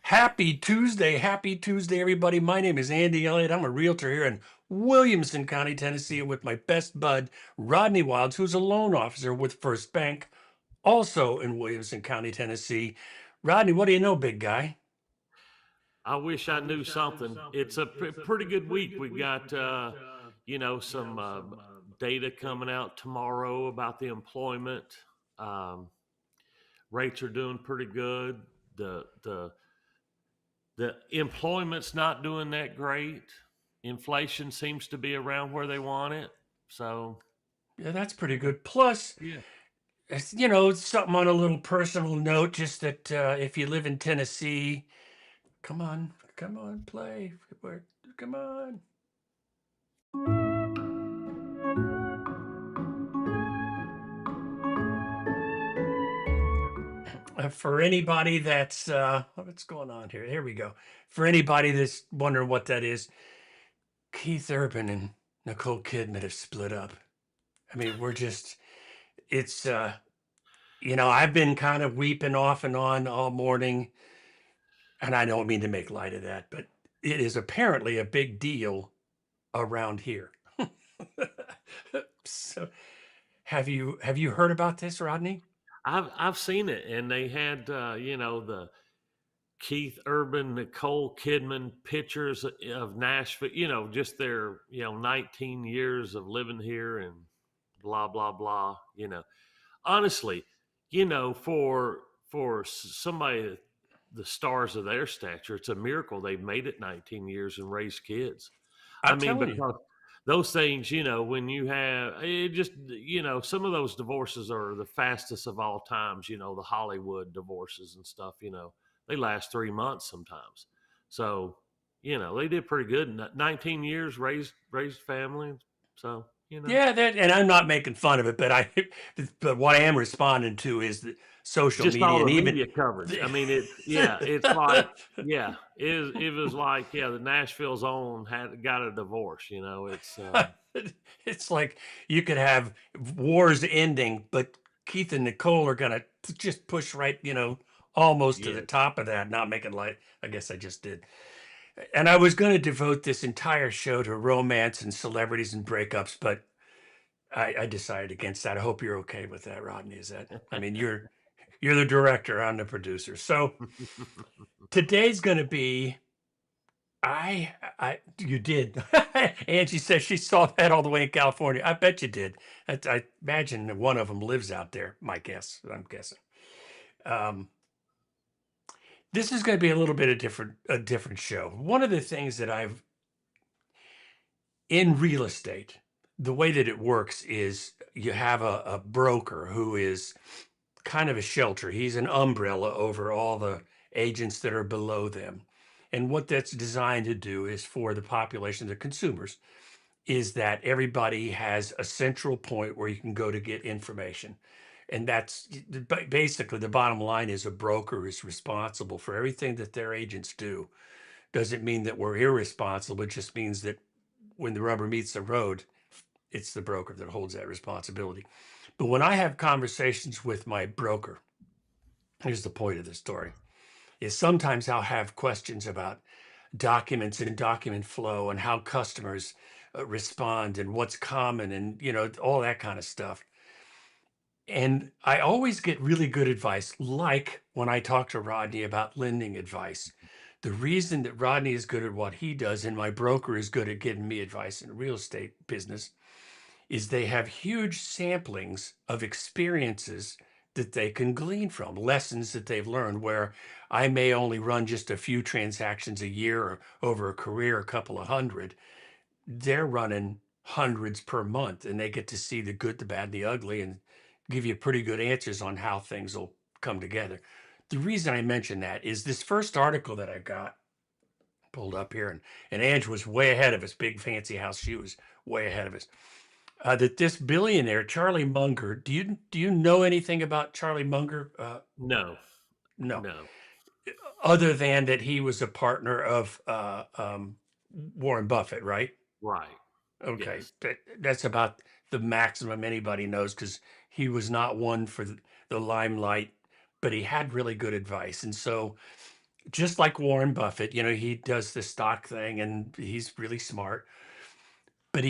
Happy Tuesday. Happy Tuesday, everybody. My name is Andy Elliott. I'm a realtor here in Williamson County, Tennessee, with my best bud, Rodney Wilds, who's a loan officer with First Bank, also in Williamson County, Tennessee. Rodney, what do you know, big guy? I wish I knew something. It's a pretty good week. We've got, some data coming out tomorrow about the employment. Um, Rates are doing pretty good. The employment's not doing that great. Inflation seems to be around where they want it. So Yeah, that's pretty good. Plus, yeah, something on a little personal note, just that if you live in Tennessee, come on, play. Come on. For anybody that's what's going on here? Here we go. For anybody that's wondering what that is, Keith Urban and Nicole Kidman have split up. I mean, it's I've been kind of weeping off and on all morning, and I don't mean to make light of that, but it is apparently a big deal around here. So, have you heard about this, Rodney? I've seen it, and they had the Keith Urban, Nicole Kidman pictures of Nashville, just their, 19 years of living here and blah, blah, blah, Honestly, for somebody, the stars of their stature, it's a miracle they've made it 19 years and raised kids. I I'm mean, telling you. because those things, when you have it just, some of those divorces are the fastest of all times, the Hollywood divorces and stuff, they last 3 months sometimes. So, they did pretty good. 19 years raised family. So, Yeah, that, and I'm not making fun of it, but what I am responding to is the social just media, all and the even media coverage. I mean, it's like, yeah, it was like, yeah, the Nashville's own had got a divorce. It's it's like you could have wars ending, but Keith and Nicole are gonna just push right, almost to the yeah. top of that. Not making light. I guess I just did. And I was going to devote this entire show to romance and celebrities and breakups, but I decided against that. I hope you're okay with that, Rodney. Is that? I mean, you're the director, I'm the producer. So today's going to be I you did. Angie says she saw that all the way in California. I bet you did. I imagine that one of them lives out there. My guess. I'm guessing. Um, this is going to be a little bit of a different show. One of the things that I've in real estate, the way that it works is you have a broker who is kind of a shelter. He's an umbrella over all the agents that are below them. And what that's designed to do is for the population, the consumers, is that everybody has a central point where you can go to get information. And that's basically the bottom line is a broker is responsible for everything that their agents do. Doesn't mean that we're irresponsible. It just means that when the rubber meets the road, it's the broker that holds that responsibility. But when I have conversations with my broker, here's the point of the story, is sometimes I'll have questions about documents and document flow and how customers respond and what's common and all that kind of stuff. And I always get really good advice, like when I talk to Rodney about lending advice. The reason that Rodney is good at what he does and my broker is good at giving me advice in the real estate business is they have huge samplings of experiences that they can glean from, lessons that they've learned, where I may only run just a few transactions a year or over a career, a couple of hundred. They're running hundreds per month, and they get to see the good, the bad, and the ugly, and give you pretty good answers on how things will come together. The reason I mention that is this first article that I got pulled up here, and Ange was way ahead of us, big fancy house. She was way ahead of us. That this billionaire, Charlie Munger, do you know anything about Charlie Munger? No, No, no, other than that he was a partner of Warren Buffett, right? right, Okay, yes, that's about the maximum anybody knows because he was not one for the limelight, but he had really good advice. And so just like Warren Buffett, he does the stock thing and he's really smart, but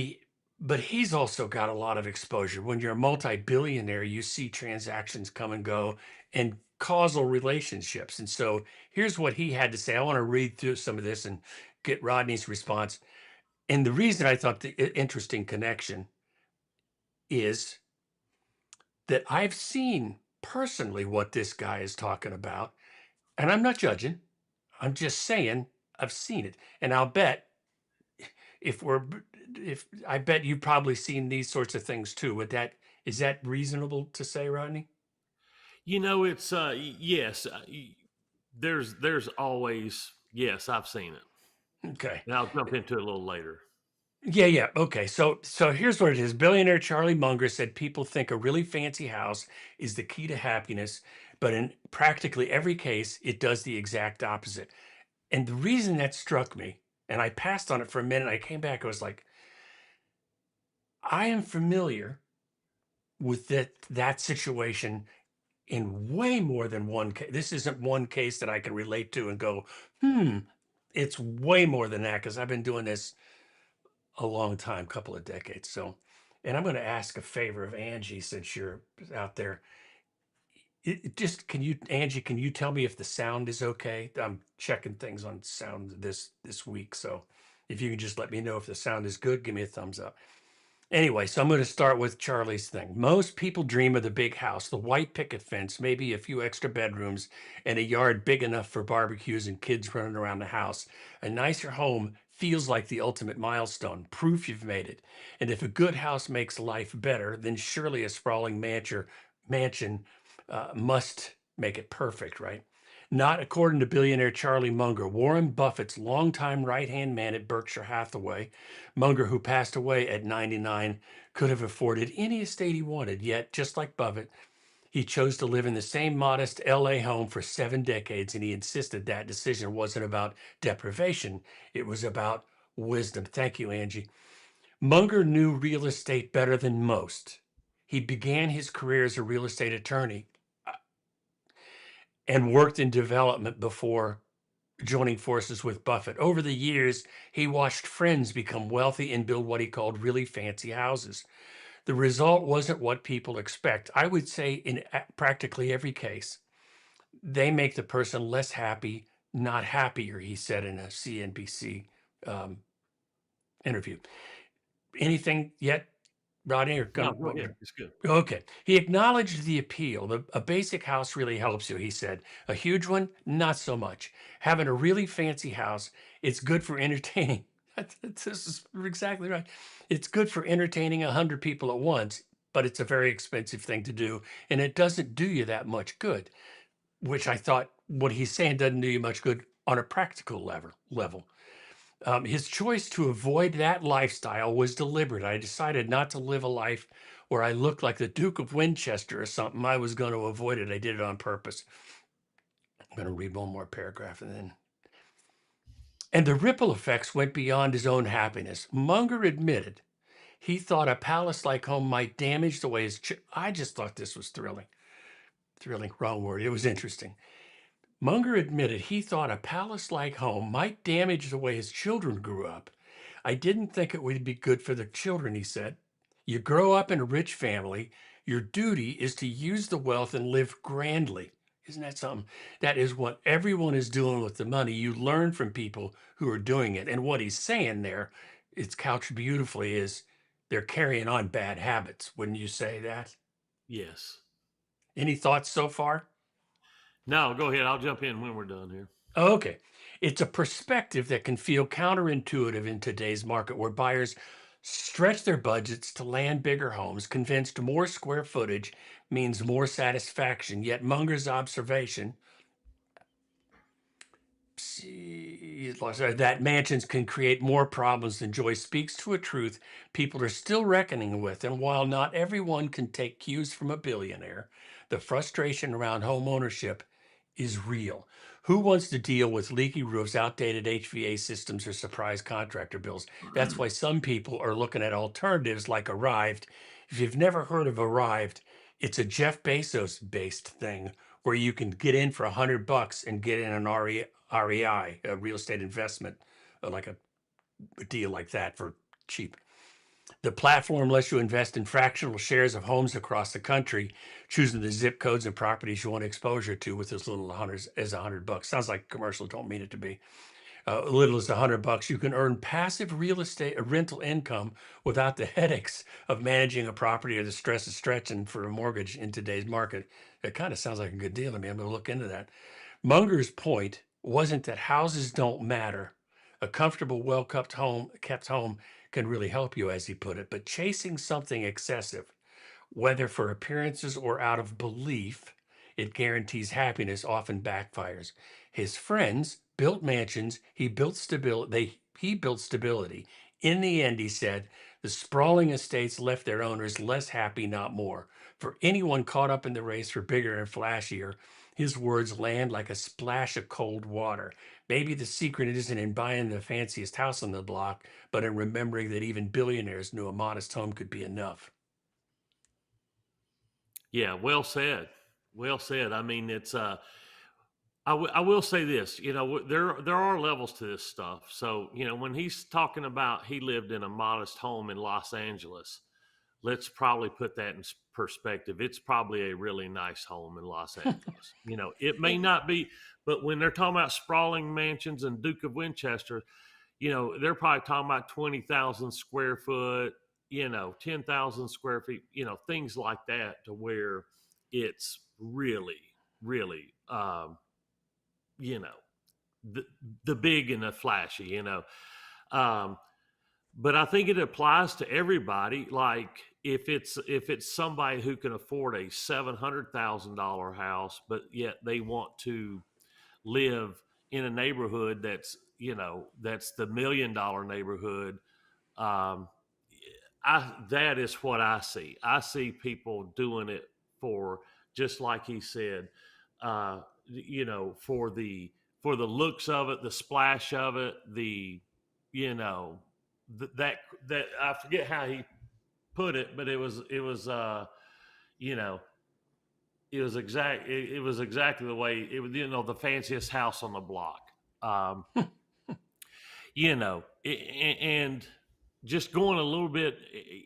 he's also got a lot of exposure. When you're a multi-billionaire, you see transactions come and go and causal relationships. And so here's what he had to say. I want to read through some of this and get Rodney's response. And the reason I thought the interesting connection is that I've seen personally what this guy is talking about. And I'm not judging. I'm just saying I've seen it. And I'll bet if we're if I bet you've probably seen these sorts of things too. Is that reasonable to say, Rodney? It's yes. There's always yes. I've seen it, Okay. and I'll jump into it a little later. Yeah, yeah. Okay. So here's what it is. Billionaire Charlie Munger said people think a really fancy house is the key to happiness, but in practically every case, it does the exact opposite. And the reason that struck me, and I passed on it for a minute, I came back, I was like, I am familiar with that situation in way more than one case. This isn't one case that I can relate to and go, it's way more than that because I've been doing this a long time, couple of decades. So, and I'm going to ask a favor of Angie since you're out there. Just Angie, can you tell me if the sound is okay? I'm checking things on sound this week, so if you can just let me know if the sound is good, give me a thumbs up. Anyway, so I'm going to start with Charlie's thing. Most people dream of the big house, the white picket fence, maybe a few extra bedrooms, and a yard big enough for barbecues and kids running around the house. A nicer home feels like the ultimate milestone, proof you've made it. And if a good house makes life better, then surely a sprawling mansion must make it perfect, right? Not according to billionaire Charlie Munger, Warren Buffett's longtime right-hand man at Berkshire Hathaway. Munger, who passed away at 99, could have afforded any estate he wanted, yet, just like Buffett, he chose to live in the same modest LA home for 7 decades, and he insisted that decision wasn't about deprivation, it was about wisdom. Thank you, Angie. Munger knew real estate better than most. He began his career as a real estate attorney and worked in development before joining forces with Buffett. Over the years, he watched friends become wealthy and build what he called really fancy houses. The result wasn't what people expect. I would say in practically every case, they make the person less happy, not happier, he said in a CNBC um, interview. Anything yet, Rodney? No, go ahead. It's good. Okay. He acknowledged the appeal. A basic house really helps you, he said. A huge one, not so much. Having a really fancy house, it's good for entertaining. This is exactly right. It's good for entertaining 100 people at once, but it's a very expensive thing to do, and it doesn't do you that much good, which I thought what he's saying doesn't do you much good on a practical level. His choice to avoid that lifestyle was deliberate. I decided not to live a life where I looked like the Duke of Winchester or something. I was going to avoid it. I did it on purpose. I'm going to read one more paragraph and then. And the ripple effects went beyond his own happiness. Munger admitted he thought a palace like home might damage the way I just thought this was thrilling. Thrilling, wrong word. It was interesting. Munger admitted he thought a palace like home might damage the way his children grew up. I didn't think it would be good for the children, he said. You grow up in a rich family, your duty is to use the wealth and live grandly. Isn't that something? That is what everyone is doing with the money. You learn from people who are doing it. And what he's saying there, it's couched beautifully, is they're carrying on bad habits. Wouldn't you say that? Yes. Any thoughts so far? No, go ahead. I'll jump in when we're done here. Okay. It's a perspective that can feel counterintuitive in today's market where buyers stretch their budgets to land bigger homes, convinced more square footage means more satisfaction. Yet Munger's observation that mansions can create more problems than joy speaks to a truth people are still reckoning with. And while not everyone can take cues from a billionaire, the frustration around home ownership is real. Who wants to deal with leaky roofs, outdated HVA systems, or surprise contractor bills? That's why some people are looking at alternatives like Arrived. If you've never heard of Arrived, it's a Jeff Bezos based thing where you can get in for $100 and get in an REI, a real estate investment, like a deal like that for cheap. The platform lets you invest in fractional shares of homes across the country, choosing the zip codes and properties you want exposure to with as little as $100. Sounds like a commercial, don't mean it to be. Little as $100, you can earn passive real estate rental income without the headaches of managing a property or the stress of stretching for a mortgage in today's market. It kind of sounds like a good deal to me. I'm going to look into that. Munger's point wasn't that houses don't matter. A comfortable, well kept home can really help you, as he put it, but chasing something excessive, whether for appearances or out of belief, it guarantees happiness often backfires. His friends built mansions, he built stability. In the end, he said, the sprawling estates left their owners less happy, not more. For anyone caught up in the race for bigger and flashier, his words land like a splash of cold water. Maybe the secret isn't in buying the fanciest house on the block, but in remembering that even billionaires knew a modest home could be enough. Yeah, well said. Well said. I mean, it's I will say this, there are levels to this stuff. So, when he's talking about he lived in a modest home in Los Angeles, let's probably put that in perspective. It's probably a really nice home in Los Angeles. It may not be, but when they're talking about sprawling mansions and Duke of Winchester, they're probably talking about 20,000 square foot, 10,000 square feet, things like that, to where it's really, really, you know, the big and the flashy, Um, but I think it applies to everybody. Like, if it's somebody who can afford a $700,000 house, but yet they want to live in a neighborhood that's the $1 million neighborhood. Um, that is what I see. I see people doing it for, just like he said, for the looks of it, the splash of it, you know, that I forget how he put it, but you know, it was exactly the way it was, the fanciest house on the block. Um, and just going a little bit,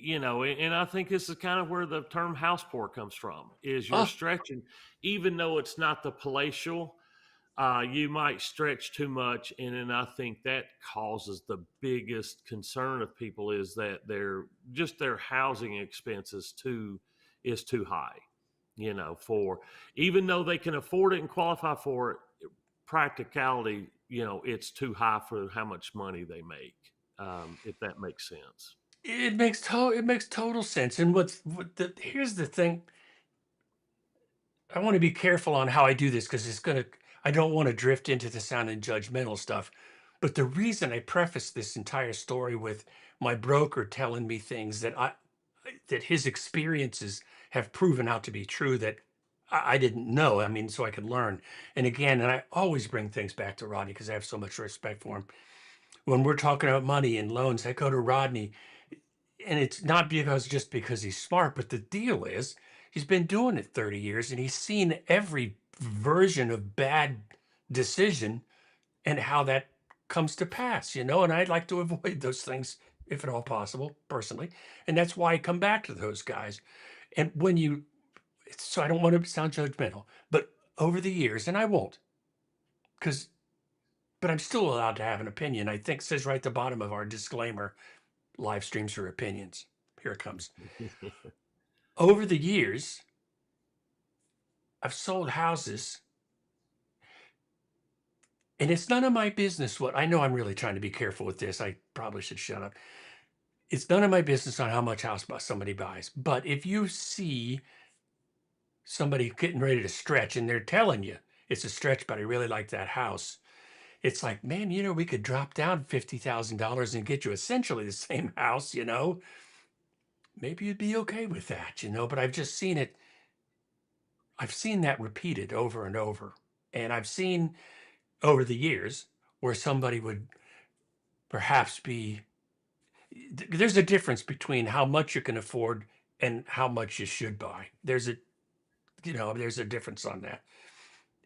and I think this is kind of where the term house poor comes from, is you're Oh, stretching, even though it's not the palatial, you might stretch too much. And then I think that causes the biggest concern of people, is that their housing expenses is too high, for, even though they can afford it and qualify for it, practicality, it's too high for how much money they make. If that makes sense. it makes total sense. And here's the thing. I want to be careful on how I do this because I don't want to drift into the sounding judgmental stuff. But the reason I preface this entire story with my broker telling me things that his experiences have proven out to be true that I didn't know. I mean, so I could learn. And again, and I always bring things back to Rodney because I have so much respect for him. When we're talking about money and loans, I go to Rodney, and it's not because he's smart, but the deal is he's been doing it 30 years and he's seen every version of bad decision and how that comes to pass, and I'd like to avoid those things if at all possible, personally. And that's why I come back to those guys. And so I don't want to sound judgmental, but over the years, and I won't, because, but I'm still allowed to have an opinion. I think it says right at the bottom of our disclaimer, live streams are opinions. Here it comes. Over the years, I've sold houses, and it's none of my business what I know. I'm really trying to be careful with this. I probably should shut up. It's none of my business on how much house somebody buys. But if you see somebody getting ready to stretch and they're telling you it's a stretch, but I really like that house, it's like, man, we could drop down $50,000 and get you essentially the same house, maybe you'd be okay with that, but I've just seen it. I've seen that repeated over and over. And I've seen over the years where somebody would perhaps there's a difference between how much you can afford and how much you should buy. There's a difference on that.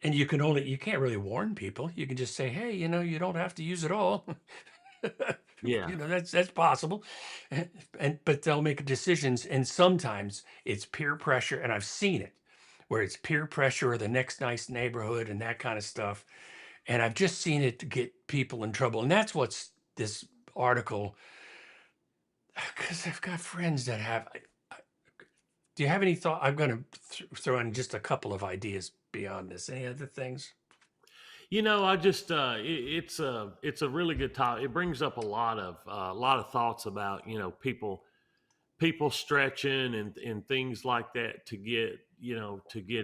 and you can't really warn people. You can just say, hey, you don't have to use it all. Yeah. That's possible. But they'll make decisions, and sometimes it's peer pressure, and I've seen it where it's peer pressure or the next nice neighborhood and that kind of stuff. And I've just seen it to get people in trouble. And that's what's this article, because I've got friends that have. Do you have any thought? I'm going to throw in just a couple of ideas beyond this. Any other things? I just it's a really good topic. It brings up a lot of thoughts about people stretching and things like that to get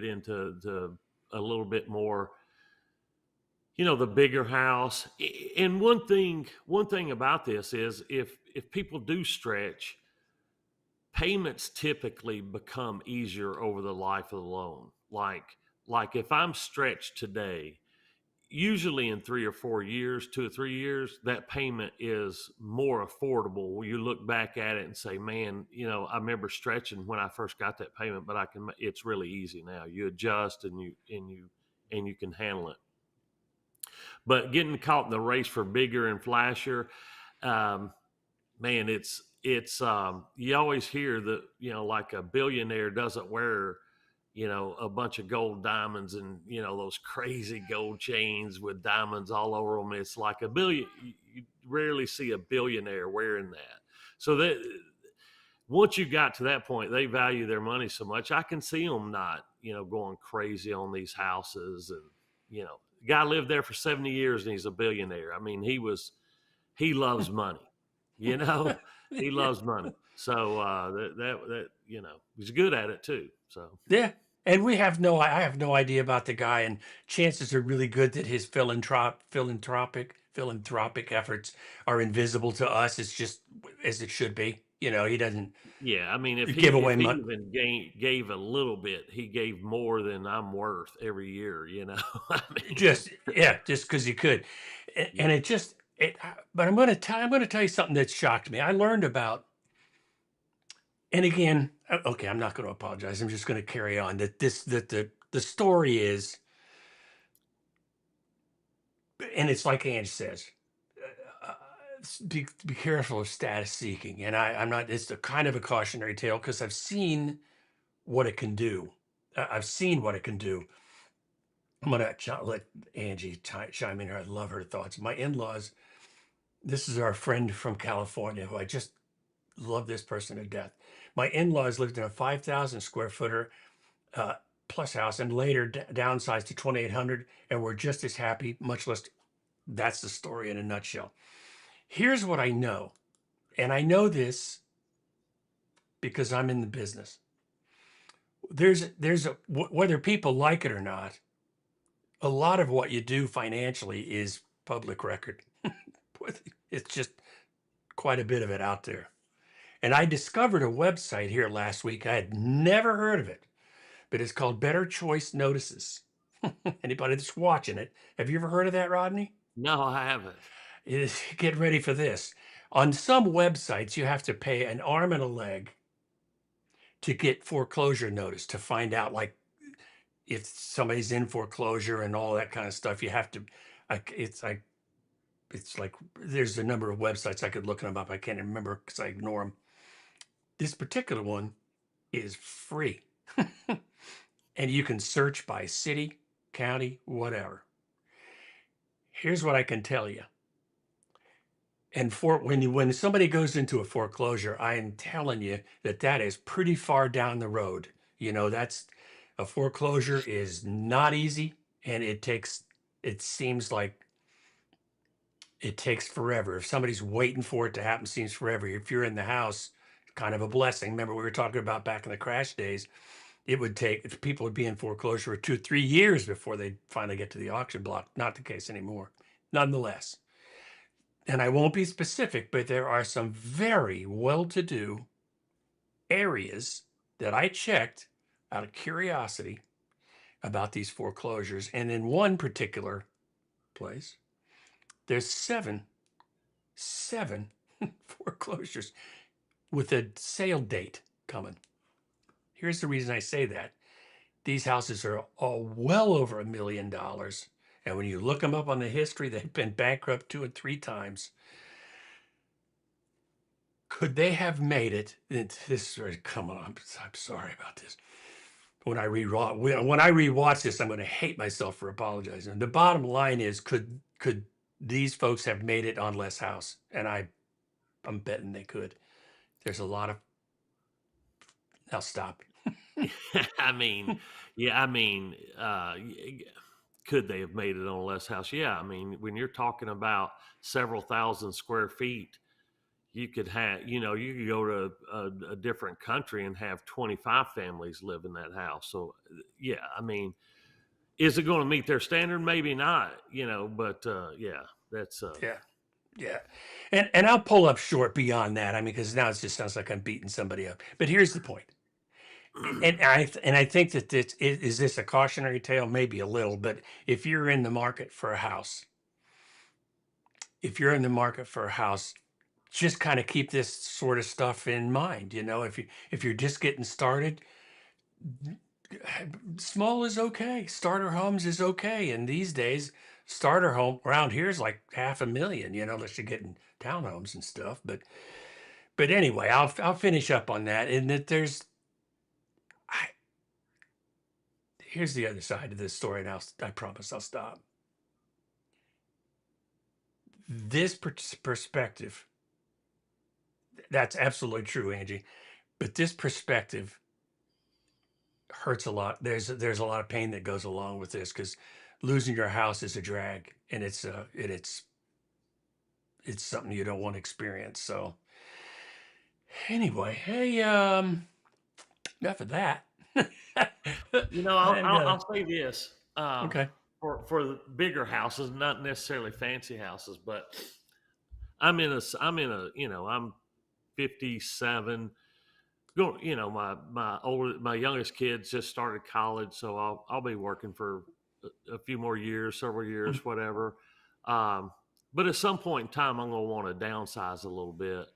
into a little bit more, the bigger house. And one thing about this is if people do stretch, payments typically become easier over the life of the loan. Like if I'm stretched today, usually in 3 or 4 years, 2 or 3 years, that payment is more affordable. Where you look back at it and say, "Man, I remember stretching when I first got that payment, but It's really easy now. You adjust and you can handle it." But getting caught in the race for bigger and flashier, um, man, it's you always hear that like a billionaire doesn't wear a bunch of gold diamonds and those crazy gold chains with diamonds all over them. It's like you rarely see a billionaire wearing that. So that once you got to that point, they value their money so much. I can see them not going crazy on these houses. And the guy lived there for 70 years and he's a billionaire. I mean, he loves money, you know, he Yeah. loves money. So he's good at it too. So Yeah. And I have no idea about the guy, and chances are really good that his philanthropic efforts are invisible to us. It's just as it should be. He doesn't yeah, I mean, if he give away if he money. even gave a little bit, he gave more than I'm worth every year. I mean, Just because he could. And yeah, but I'm going to tell you something that shocked me. I learned about, and again, okay, I'm not going to apologize. I'm just going to carry on that the story is, and it's like Ange says, uh, be careful of status seeking. And I'm not, it's a kind of a cautionary tale because I've seen what it can do. I've seen what it can do. I'm going to let Angie chime in here. I love her thoughts. My in-laws, this is our friend from California who I just love this person to death. My in-laws lived in a 5,000 square footer uh, plus house and later downsized to 2,800 and were just as happy, much less. That's the story in a nutshell. Here's what I know, and I know this because I'm in the business. Whether people like it or not, a lot of what you do financially is public record. It's just quite a bit of it out there. And I discovered a website here last week. I had never heard of it, but it's called Better Choice Notices. Anybody that's watching it, have you ever heard of that, Rodney? no, I haven't. Get ready for this. On some websites, you have to pay an arm and a leg to get foreclosure notice to find out, like, if somebody's in foreclosure and all that kind of stuff. You have to, it's like there's a number of websites I could look them up. I can't remember because I ignore them. This particular one is free. And you can search by city, county, whatever. Here's what I can tell you. And when somebody goes into a foreclosure, I am telling you that is pretty far down the road. That's a foreclosure is not easy, and it seems like it takes forever. If somebody's waiting for it to happen, it seems forever. If you're in the house, kind of a blessing. Remember we were talking about back in the crash days, it would take people would be in foreclosure for 2 3 years before they finally get to the auction block. Not the case anymore. Nonetheless, and I won't be specific, but there are some very well-to-do areas that I checked out of curiosity about these foreclosures. And in one particular place, there's seven foreclosures with a sale date coming. Here's the reason I say that. These houses are all well over $1 million. And when you look them up on the history, they've been bankrupt 2 or 3 times. Could they have made it? This come on, I'm sorry about this. When I rewatch this, I'm going to hate myself for apologizing. The bottom line is, could these folks have made it on less house? And I'm betting they could. There's a lot of. I'll stop. I mean, yeah, I mean, could they have made it on a less house? Yeah, I mean, when you're talking about several thousand square feet, you could have, you could go to a different country and have 25 families live in that house. So, yeah, I mean, is it going to meet their standard? Maybe not, but yeah, that's Yeah. Yeah. And I'll pull up short beyond that. I mean, because now it just sounds like I'm beating somebody up. But here's the point. And I think that is this a cautionary tale? Maybe a little, but if you're in the market for a house, if you're in the market for a house, just kind of keep this sort of stuff in mind. If you're just getting started, small is okay. Starter homes is okay. And these days, starter home around here is like 500,000, unless you're getting townhomes and stuff. But anyway, I'll finish up on that. And that I, here's the other side of this story, and I promise I'll stop. This perspective, that's absolutely true, Angie. But this perspective hurts a lot. There's a lot of pain that goes along with this, because losing your house is a drag, and it's something you don't want to experience. So anyway, hey, enough of that. And I'll say this, okay. for the bigger houses, not necessarily fancy houses, but I'm 57. Go, my youngest kids just started college, so I'll be working for a few more years, several Mm. years, whatever. Um, but at some point in time, I'm going to want to downsize a little bit.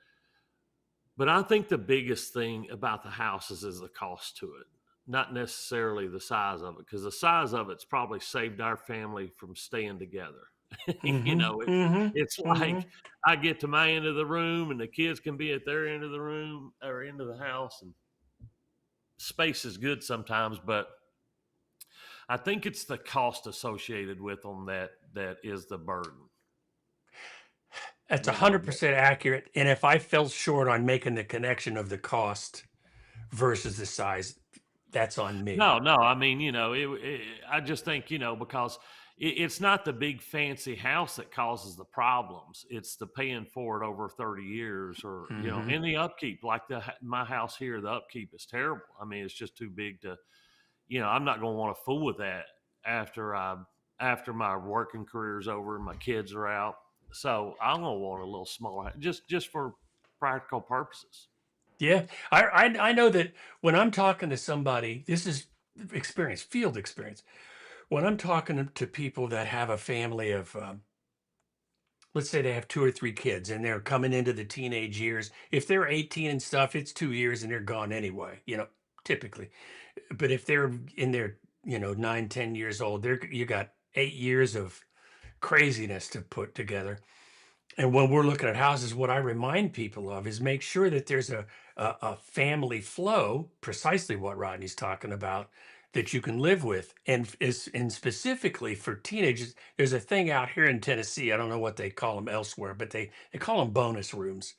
But I think the biggest thing about the houses is the cost to it, not necessarily the size of it, because the size of it's probably saved our family from staying together. Mm-hmm. It's Mm-hmm. Mm-hmm. like I get to my end of the room and the kids can be at their end of the room or end of the house, and space is good sometimes, but I think it's the cost associated with them that is the burden. That's You know, 100% accurate. And if I fell short on making the connection of the cost versus the size, that's on me. no, I mean, I just think, because it's not the big fancy house that causes the problems. It's the paying for it over 30 years, or, Mm-hmm. and the upkeep. Like my house here, the upkeep is terrible. I mean, it's just too big to, I'm not going to want to fool with that after after my working career is over and my kids are out. So I'm going to want a little smaller, just for practical purposes. Yeah, I know that when I'm talking to somebody, this is experience, field experience. When I'm talking to people that have a family of, let's say they have 2 or 3 kids and they're coming into the teenage years. If they're 18 and stuff, it's 2 years and they're gone anyway. Typically. But if they're in their 9, 10 years old, you got 8 years of craziness to put together. And when we're looking at houses, what I remind people of is make sure that there's a family flow, precisely what Rodney's talking about, that you can live with. And specifically for teenagers, there's a thing out here in Tennessee. I don't know what they call them elsewhere, but they call them bonus rooms.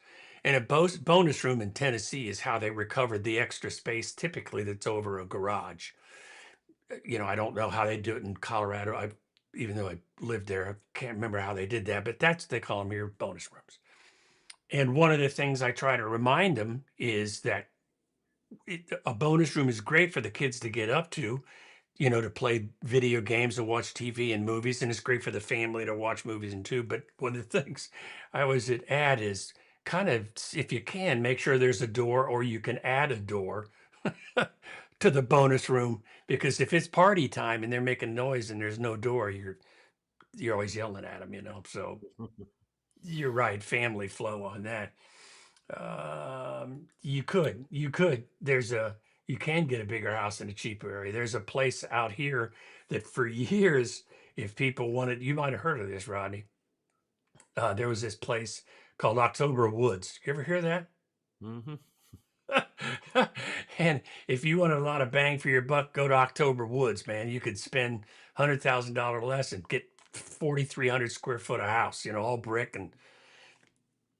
And a bonus room in Tennessee is how they recovered the extra space, typically that's over a garage. I don't know how they do it in Colorado. Even though I lived there, I can't remember how they did that, but they call them here bonus rooms. And one of the things I try to remind them is that a bonus room is great for the kids to get up to play video games and watch TV and movies. And it's great for the family to watch movies and too. But one of the things I always add is kind of, if you can, make sure there's a door, or you can add a door to the bonus room, because if it's party time and they're making noise and there's no door, you're always yelling at them. So you're right, family flow on that. You could. There's you can get a bigger house in a cheaper area. There's a place out here that for years, if people wanted, you might have heard of this, Rodney. There was this place called October Woods. You ever hear that? Mm-hmm. And if you want a lot of bang for your buck, go to October Woods, man. You could spend $100,000 less and get 4,300 square foot of house, all brick and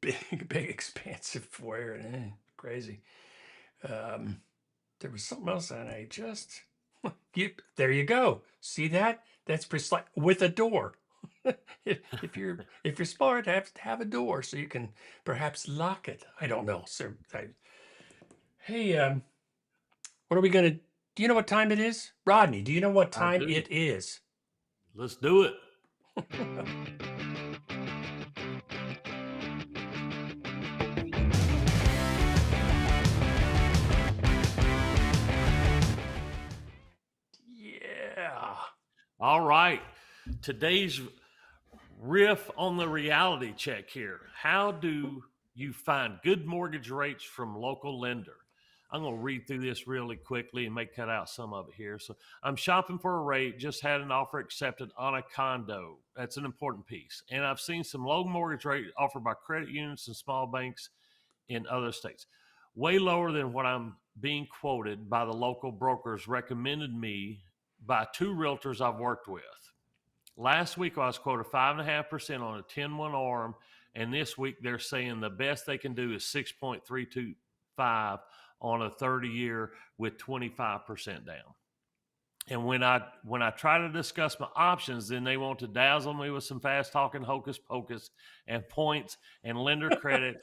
big expansive foyer. And crazy. Um, there was something else and I just there you go. See that? That's precise with a door. if you're smart, have to have a door so you can perhaps lock it. I don't know, sir. Hey, what are we gonna? Do you know what time it is, Rodney? Do you know what I time do. it is? Let's do it. Yeah. All right. Today's riff on the reality check here. How do you find good mortgage rates from local lender? I'm going to read through this really quickly and may cut out some of it here. So I'm shopping for a rate, just had an offer accepted on a condo. That's an important piece. And I've seen some low mortgage rate offered by credit unions and small banks in other states. Way lower than what I'm being quoted by the local brokers recommended me by two realtors I've worked with. Last week I was quoted 5.5% on a 10-1 arm, and this week they're saying the best they can do is 6.325 on a 30-year with 25% down. And when I try to discuss my options, then they want to dazzle me with some fast talking hocus pocus and points and lender credit,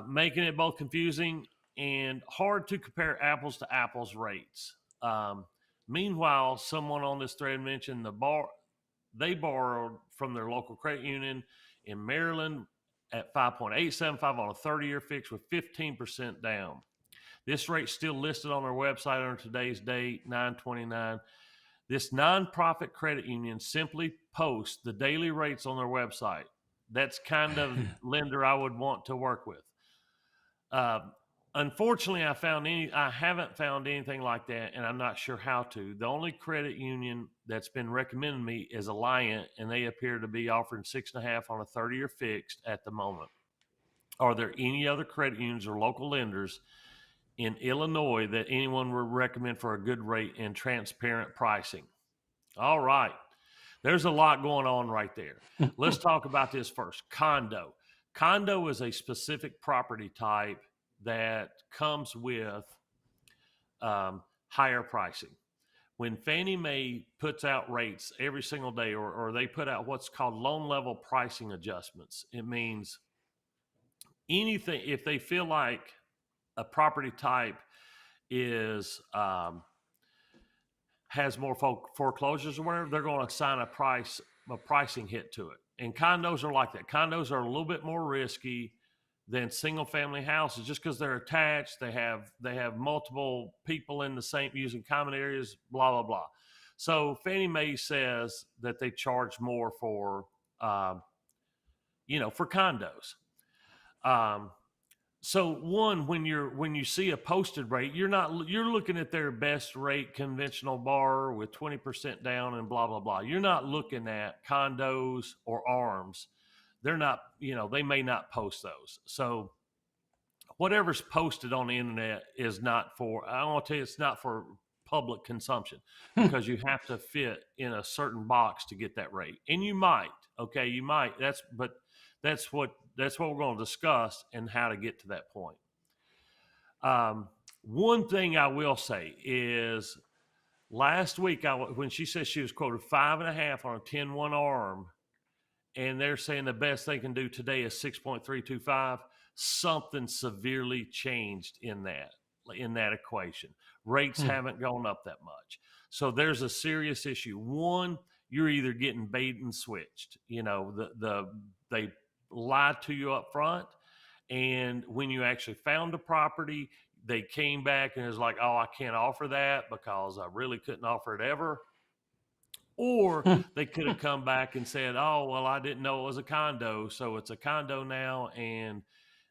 making it both confusing and hard to compare apples to apples rates. Meanwhile, someone on this thread mentioned they borrowed from their local credit union in Maryland at 5.875 on a 30-year fix with 15% down. This rate's still listed on their website under today's date, 9/29. This nonprofit credit union simply posts the daily rates on their website. That's kind of lender I would want to work with. Unfortunately, I haven't found anything like that, and I'm not sure how to. The only credit union that's been recommended me is Alliant, and they appear to be offering 6.5 on a 30-year fixed at the moment. Are there any other credit unions or local lenders in Illinois that anyone would recommend for a good rate and transparent pricing? All right. There's a lot going on right there. Let's talk about this first. Condo. Condo is a specific property type that comes with higher pricing. When Fannie Mae puts out rates every single day, or they put out what's called loan level pricing adjustments, it means anything, if they feel like a property type is has more foreclosures or whatever, they're going to assign a pricing hit to it. And condos are like that. Condos are a little bit more risky than single family houses just because they're attached. They have multiple people in the same using common areas, blah, blah, blah. So Fannie Mae says that they charge more for condos. So when you see a posted rate, you're looking at their best rate conventional borrower with 20% down and blah blah blah. You're not looking at condos or ARMs. They're not, they may not post those. So whatever's posted on the internet is not for, I want to tell you, it's not for public consumption because you have to fit in a certain box to get that rate. And you might, that's what we're going to discuss and how to get to that point. One thing I will say is last week, when she said she was quoted 5.5 on a 10-1 arm, and they're saying the best they can do today is 6.325, something severely changed in that equation. Rates haven't gone up that much. So there's a serious issue. One, you're either getting bait and switched. They lied to you up front, and when you actually found a property, they came back and it was like, oh, I can't offer that because I really couldn't offer it ever. Or they could have come back and said, oh, well, I didn't know it was a condo, so it's a condo now. And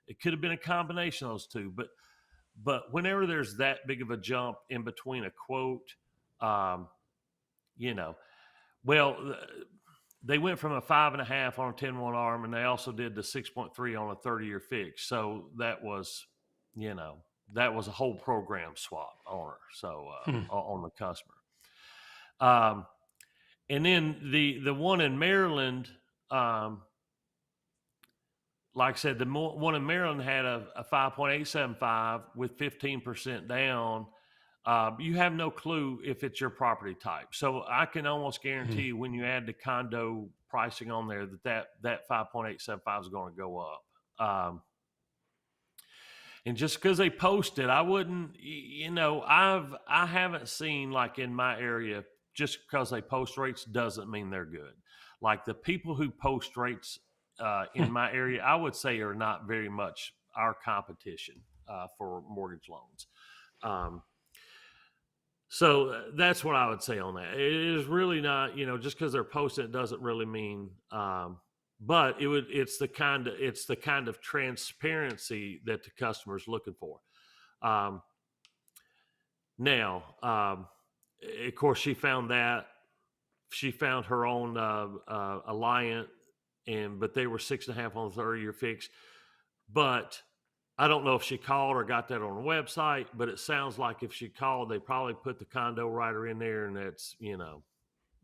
it could have been a combination of those two. But But whenever there's that big of a jump in between a quote, um, you know, well, they went from a 5.5 on a 10-1 arm, and they also did the 6.3 on a 30-year fix. So that was, you know, that was a whole program swap on her. So Hmm. on the customer. Um, and then the one in Maryland, um, like I said, one in Maryland had a 5.875 with 15% down. You have no clue if it's your property type. So I can almost guarantee Hmm. you when you add the condo pricing on there that 5.875 is going to go up. And just because they post it, I wouldn't, I haven't seen, like, in my area, just because they post rates doesn't mean they're good. Like the people who post rates in my area, I would say are not very much our competition for mortgage loans. Um, so that's what I would say on that. It is really not, just because they're posting it doesn't really mean. But it's the kind of transparency that the customer is looking for. Um, now, of course, she found her own Alliant, but they were 6.5 on the 30-year fix. But I don't know if she called or got that on the website, but it sounds like if she called, they probably put the condo writer in there, and that's,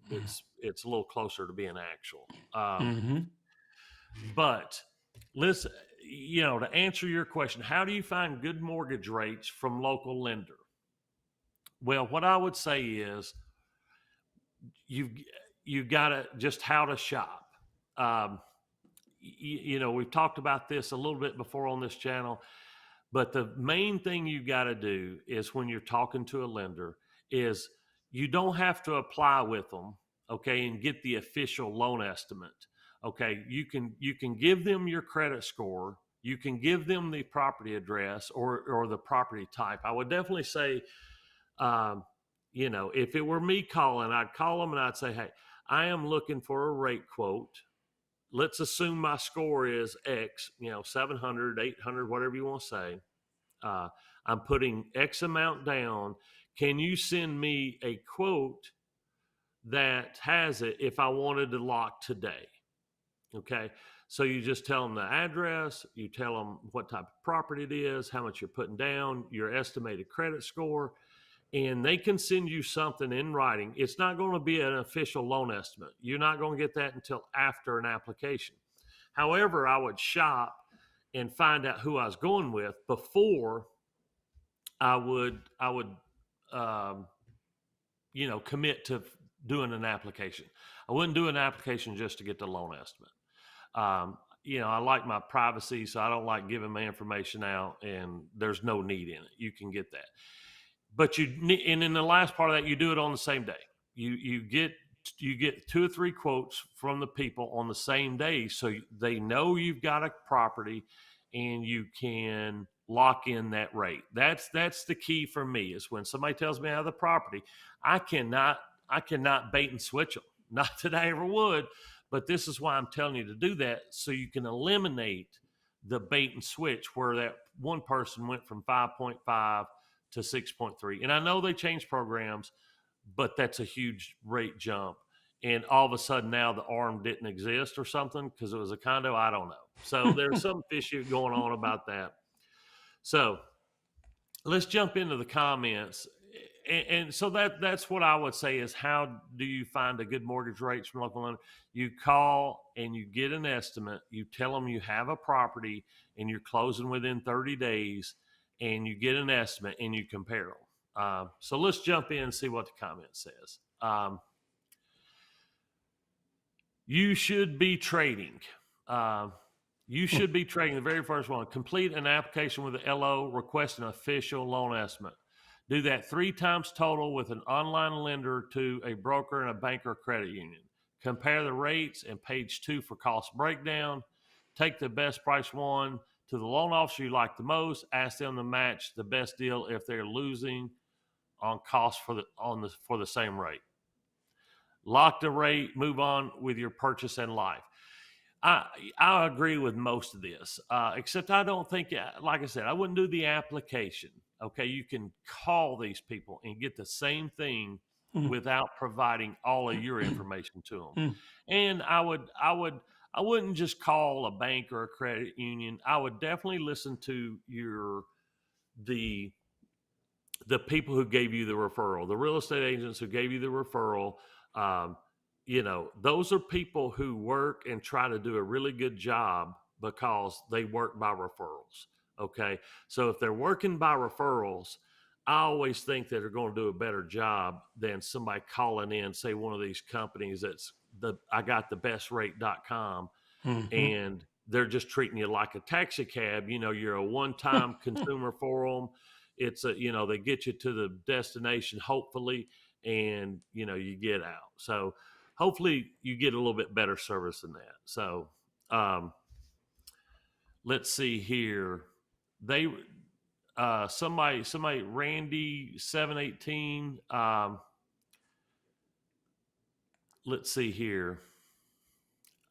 it's a little closer to being actual. Hmm. But listen, to answer your question, how do you find good mortgage rates from local lender? Well, what I would say is you've you got to just how to shop. Um, we've talked about this a little bit before on this channel, but the main thing you got to do is when you're talking to a lender is you don't have to apply with them, okay, and get the official loan estimate. Okay, you can give them your credit score, you can give them the property address or the property type. I would definitely say, um, if it were me calling, I'd call them and I'd say, hey, I am looking for a rate quote. Let's assume my score is X, 700, 800, whatever you want to say. Uh, I'm putting X amount down. Can you send me a quote that has it if I wanted to lock today? Okay. So you just tell them the address, you tell them what type of property it is, how much you're putting down, your estimated credit score, and they can send you something in writing. It's not going to be an official loan estimate. You're not going to get that until after an application. However, I would shop and find out who I was going with before I would um, commit to doing an application. I wouldn't do an application just to get the loan estimate. I like my privacy, so I don't like giving my information out, and there's no need in it. You can get that. But and in the last part of that, you do it on the same day. You get 2 or 3 quotes from the people on the same day, so they know you've got a property, and you can lock in that rate. That's the key for me. Is when somebody tells me I have the property, I cannot bait and switch them. Not that I ever would, but this is why I'm telling you to do that, so you can eliminate the bait and switch where that one person went from 5.5 to 6.3. And I know they changed programs, but that's a huge rate jump. And all of a sudden now the arm didn't exist or something because it was a condo. I don't know. So there's some issue going on about that. So let's jump into the comments. And so that's what I would say is, how do you find a good mortgage rates from local lender? You call and you get an estimate. You tell them you have a property and you're closing within 30 days, and you get an estimate and you compare them. So let's jump in and see what the comment says. You should be trading. Um, you should be trading. The very first one: complete an application with the LO, request an official loan estimate. Do that 3 times total with an online lender to a broker and a banker credit union. Compare the rates and page 2 for cost breakdown. Take the best price one to the loan officer you like the most. Ask them to match the best deal if they're losing on cost for the same rate. Lock the rate. Move on with your purchase and life. I I agree with most of this, except I don't think, like I said, I wouldn't do the application. Okay, you can call these people and get the same thing Mm, without providing all of your information to them. mm, And I wouldn't just call a bank or a credit union. I would definitely listen to the the people who gave you the referral, the real estate agents who gave you the referral. um, those are people who work and try to do a really good job because they work by referrals. Okay, so if they're working by referrals, I always think that they're going to do a better job than somebody calling in, say one of these companies that's the I got the best rate.com, mhm. and they're just treating you like a taxi cab. You're a one-time consumer for them. It's they get you to the destination, hopefully, and you get out. So hopefully you get a little bit better service than that. So um, let's see here. They somebody Randy 718. Let's see here.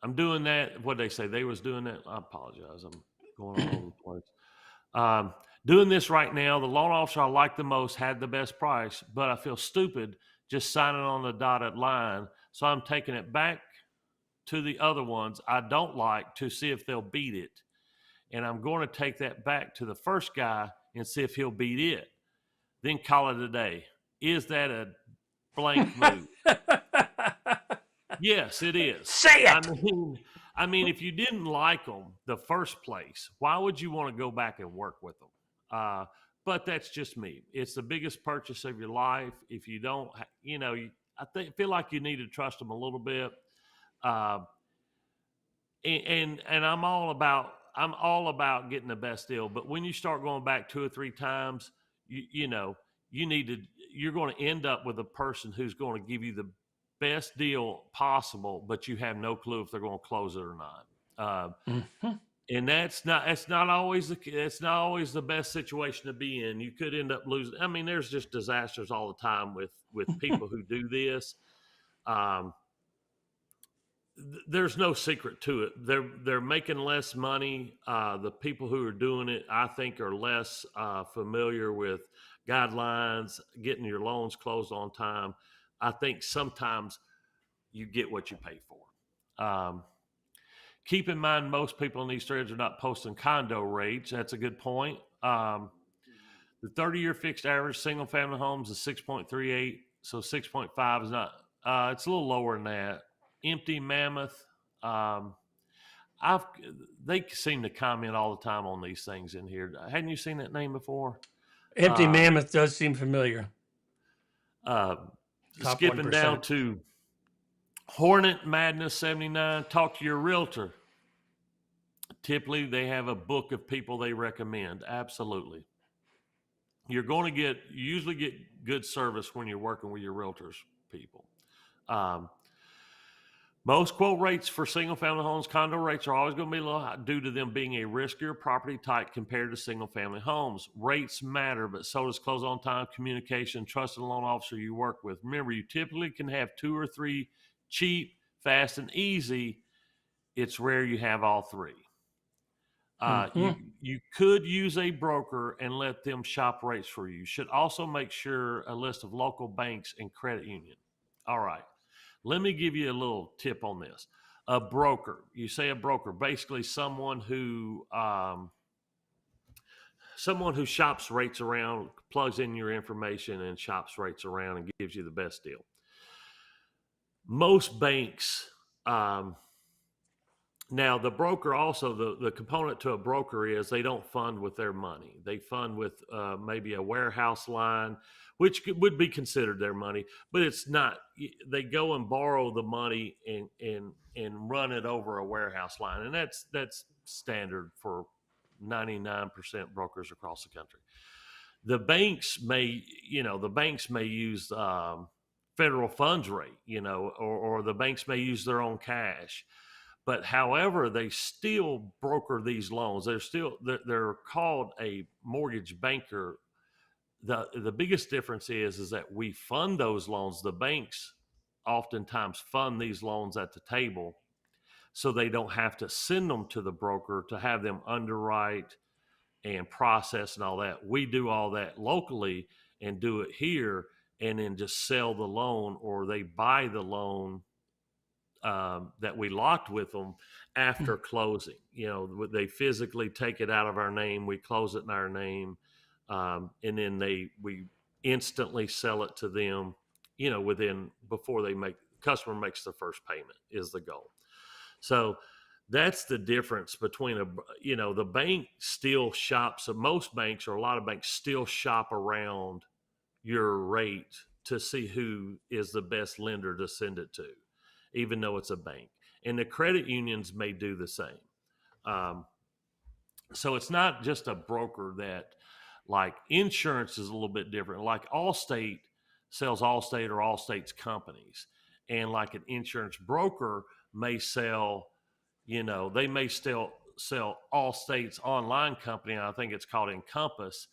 I'm doing that. What they say they was doing that. I apologize. I'm going all over the place. Um, Doing this right now, the loan officer I like the most had the best price, but I feel stupid just signing on the dotted line. So I'm taking it back to the other ones I don't like to see if they'll beat it. And I'm going to take that back to the first guy and see if he'll beat it. Then call it a day. Is that a blank move? Yes, it is. Say I it. mean, if you didn't like them the first place, why would you want to go back and work with them? But that's just me. It's the biggest purchase of your life. If you don't, feel like you need to trust them a little bit. Uh, and I'm all about getting the best deal. But when you start going back two or three times, you know you need to. You're going to end up with a person who's going to give you the best deal possible, but you have no clue if they're going to close it or not. Mhm. And that's not always the best situation to be in. You could end up losing. I mean, there's just disasters all the time with people who do this. Um, there's no secret to it. They're making less money. The people who are doing it, I think, are less familiar with guidelines, getting your loans closed on time. I think sometimes you get what you pay for. Keep in mind, most people in these threads are not posting condo rates. That's a good point. The 30-year fixed average single family homes is 6.38, so 6.5 is not. It's a little lower than that. Empty Mammoth. Um, I've They seem to comment all the time on these things in here. Hadn't you seen that name before? Empty Um, Mammoth does seem familiar. uh, Top Skipping down 1%. to Hornet Madness 79. Talk to your realtor. Typically, they have a book of people they recommend. Absolutely. You usually get good service when you're working with your realtors people. Um, Most quote rates for single family homes, condo rates are always going to be low due to them being a riskier property type compared to single family homes. Rates matter, but so does close on time, communication, trusted loan officer you work with. Remember, you typically can have two or three cheap, fast, and easy. It's rare you have all three. Mhm. You could use a broker and let them shop rates for you. You should also make sure a list of local banks and credit union. All right. Let me give you a little tip on this. A broker, you say a broker, basically someone who shops rates around, plugs in your information and shops rates around and gives you the best deal. Most banks, now the broker also, the component to a broker is they don't fund with their money. They fund with maybe a warehouse line, which would be considered their money, but it's not. They go and borrow the money and run it over a warehouse line, and that's standard for 99% brokers across the country. The banks may use federal funds rate, or the banks may use their own cash, but however they still broker these loans. They're called a mortgage banker. The biggest difference is that we fund those loans. The banks oftentimes fund these loans at the table, so they don't have to send them to the broker to have them underwrite and process and all that. We do all that locally and do it here, and then just sell the loan, or they buy the loan that we locked with them Hmm. after closing. You know, they physically take it out of our name, we close it in our name, and then we instantly sell it to them. You know, within before they make customer makes the first payment is the goal. So that's the difference between the bank still shops. Most banks or a lot of banks still shop around your rate to see who is the best lender to send it to, even though it's a bank. And the credit unions may do the same. Um, so it's not just a broker that, like insurance is a little bit different. Like Allstate sells Allstate or Allstate's companies, and like an insurance broker may sell, they may still sell Allstate's online company. I think it's called Encompass,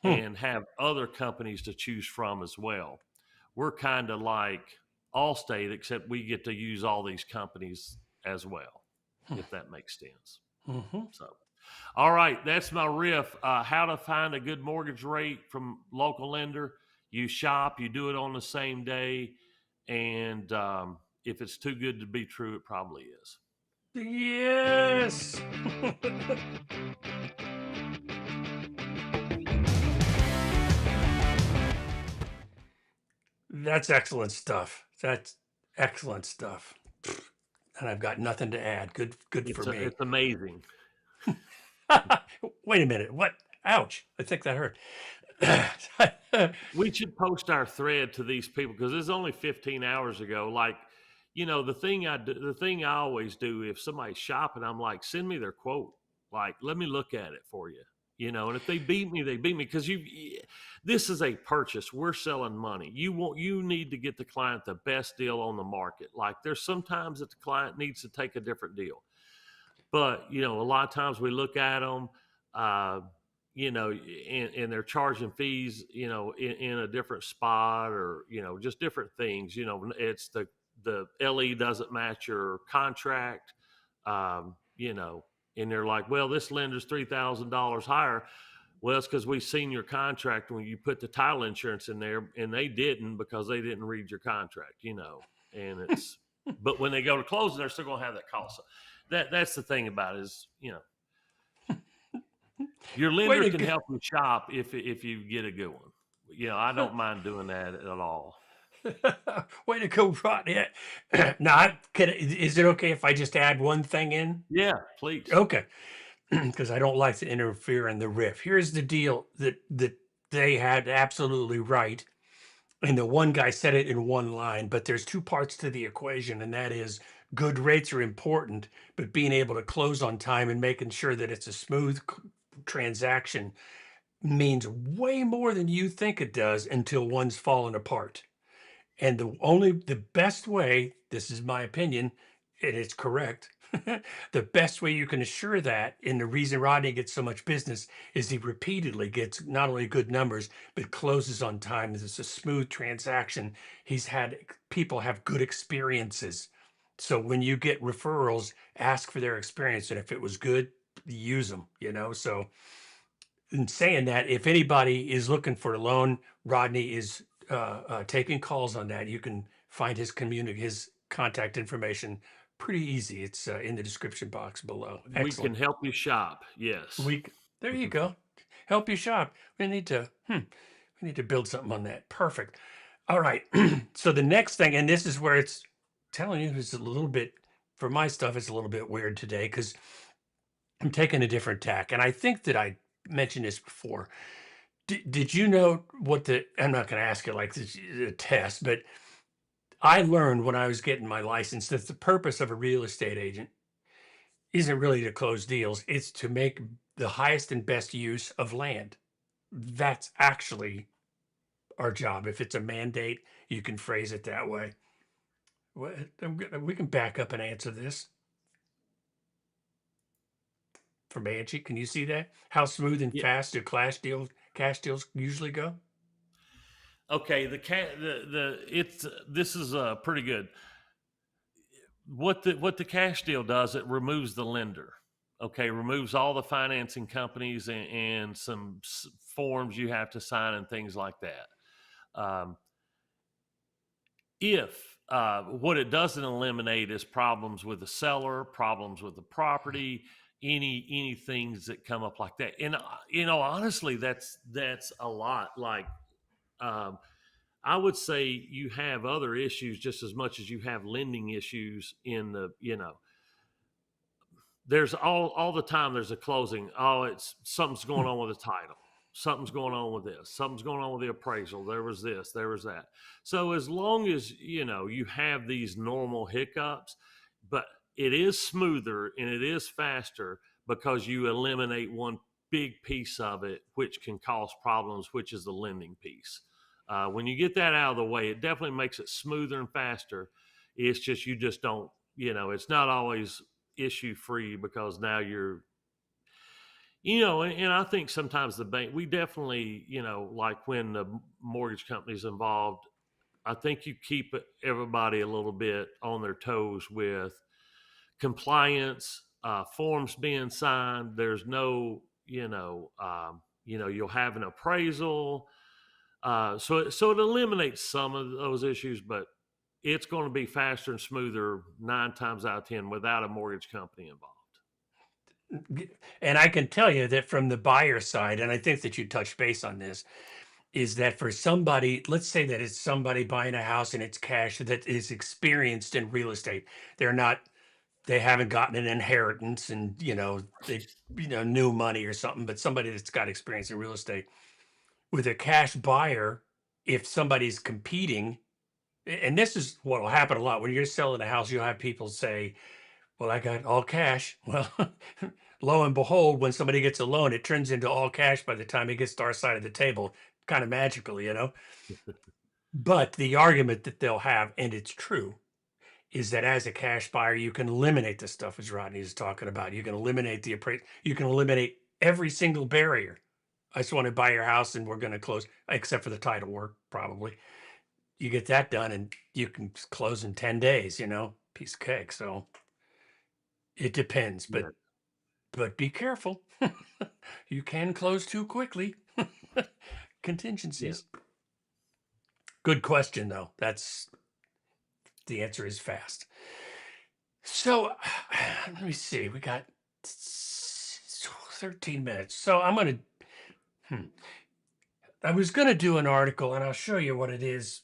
Hmm. and have other companies to choose from as well. We're kind of like Allstate, except we get to use all these companies as well, if that makes sense. Hmm. So, all right, that's my riff. How to find a good mortgage rate from local lender. You shop, you do it on the same day, and if it's too good to be true, it probably is. Yes. That's excellent stuff. That's excellent stuff. And I've got nothing to add. Good for me. It's amazing. Wait a minute. What? Ouch. I think that hurt. We should post our thread to these people because it's only 15 hours ago. Like, the thing I always do if somebody's shopping, I'm like, send me their quote. Like, let me look at it for you. And if they beat me, they beat me because this is a purchase. We're selling money. You need to get the client the best deal on the market. Like, there's sometimes that the client needs to take a different deal, but a lot of times we look at them, uh, and they're charging fees, in a different spot, or just different things. It's the LE doesn't match your contract, um, you know, and they're like, well, this lender's $3,000 higher. Well, it's because we've seen your contract when you put the title insurance in there, and they didn't because they didn't read your contract, and it's, but when they go to closing, they're still going to have that cost. So that's the thing about it is, your Way lender to can go. help you shop if you get a good one. I don't mind doing that at all. Way to go, Rodney. Now, is it okay if I just add one thing in? Yeah, please. Okay. Because I don't like to interfere in the riff. Here's the deal that they had absolutely right. And the one guy said it in one line, but there's two parts to the equation, and that is good rates are important, but being able to close on time and making sure that it's a smooth transaction means way more than you think it does until one's fallen apart. And the best way, this is my opinion, and it's correct. The best way you can assure that, and the reason Rodney gets so much business is he repeatedly gets not only good numbers, but closes on time. It's a smooth transaction. He's had people have good experiences. So when you get referrals, ask for their experience. And if it was good, use them. So in saying that, if anybody is looking for a loan, Rodney is taking calls on that. You can find his contact information pretty easy. It's in the description box below. We Excellent. can help you shop. Yes. There you go. Help you shop. We need to build something on that. Perfect. All right. So the next thing, and this is where it's telling you, is a little bit for my stuff. It's a little bit weird today because I'm taking a different tack, and I think that I mentioned this before. Did you know what I'm not going to ask you like this a test, but I learned when I was getting my license that the purpose of a real estate agent isn't really to close deals, it's to make the highest and best use of land. That's actually our job. If it's a mandate, you can phrase it that way. We can back up and answer this from Angie. Can you see that? How smooth and Yeah. fast do cash deals usually go? Okay. The cat. The it's This is pretty good. what the cash deal does, it removes the lender. Okay, removes all the financing companies and some forms you have to sign and things like that. Um, if what it doesn't eliminate is problems with the seller, problems with the property, any things that come up like that. And honestly, that's a lot. Like, um, I would say you have other issues just as much as you have lending issues in the, there's all the time there's a closing. Oh, it's something's going on with the title. Something's going on with this. Something's going on with the appraisal. There was this, there was that. So as long as, you have these normal hiccups, but it is smoother and it is faster because you eliminate one big piece of it, which can cause problems, which is the lending piece. When you get that out of the way, it definitely makes it smoother and faster. It's just, you just don't, it's not always issue free because now you're, and I think sometimes the bank, we definitely, like when the mortgage company's involved, I think you keep everybody a little bit on their toes with compliance, forms being signed. There's no, you'll have an appraisal. So it eliminates some of those issues, but it's going to be faster and smoother 9 times out of 10 without a mortgage company involved. And I can tell you that from the buyer side, and I think that you touched base on this, is that for somebody, let's say that it's somebody buying a house and it's cash that is experienced in real estate. They're not, they haven't gotten an inheritance and, they, new money or something, but somebody that's got experience in real estate. With a cash buyer, if somebody's competing, and this is what will happen a lot when you're selling a house, you'll have people say, well, I got all cash. Well, lo and behold, when somebody gets a loan, it turns into all cash by the time it gets to our side of the table, kind of magical. But the argument that they'll have, and it's true, is that as a cash buyer, you can eliminate the stuff as Rodney is talking about. You can eliminate the appraisal. You can eliminate every single barrier. I just want to buy your house and we're going to close, except for the title work, probably. You get that done and you can close in 10 days, piece of cake. So it depends, Yeah. but be careful. You can close too quickly. Yeah. Contingencies. Good question, though. That's the answer is fast. So let me see. We got 13 minutes. So I was gonna do an article and I'll show you what it is,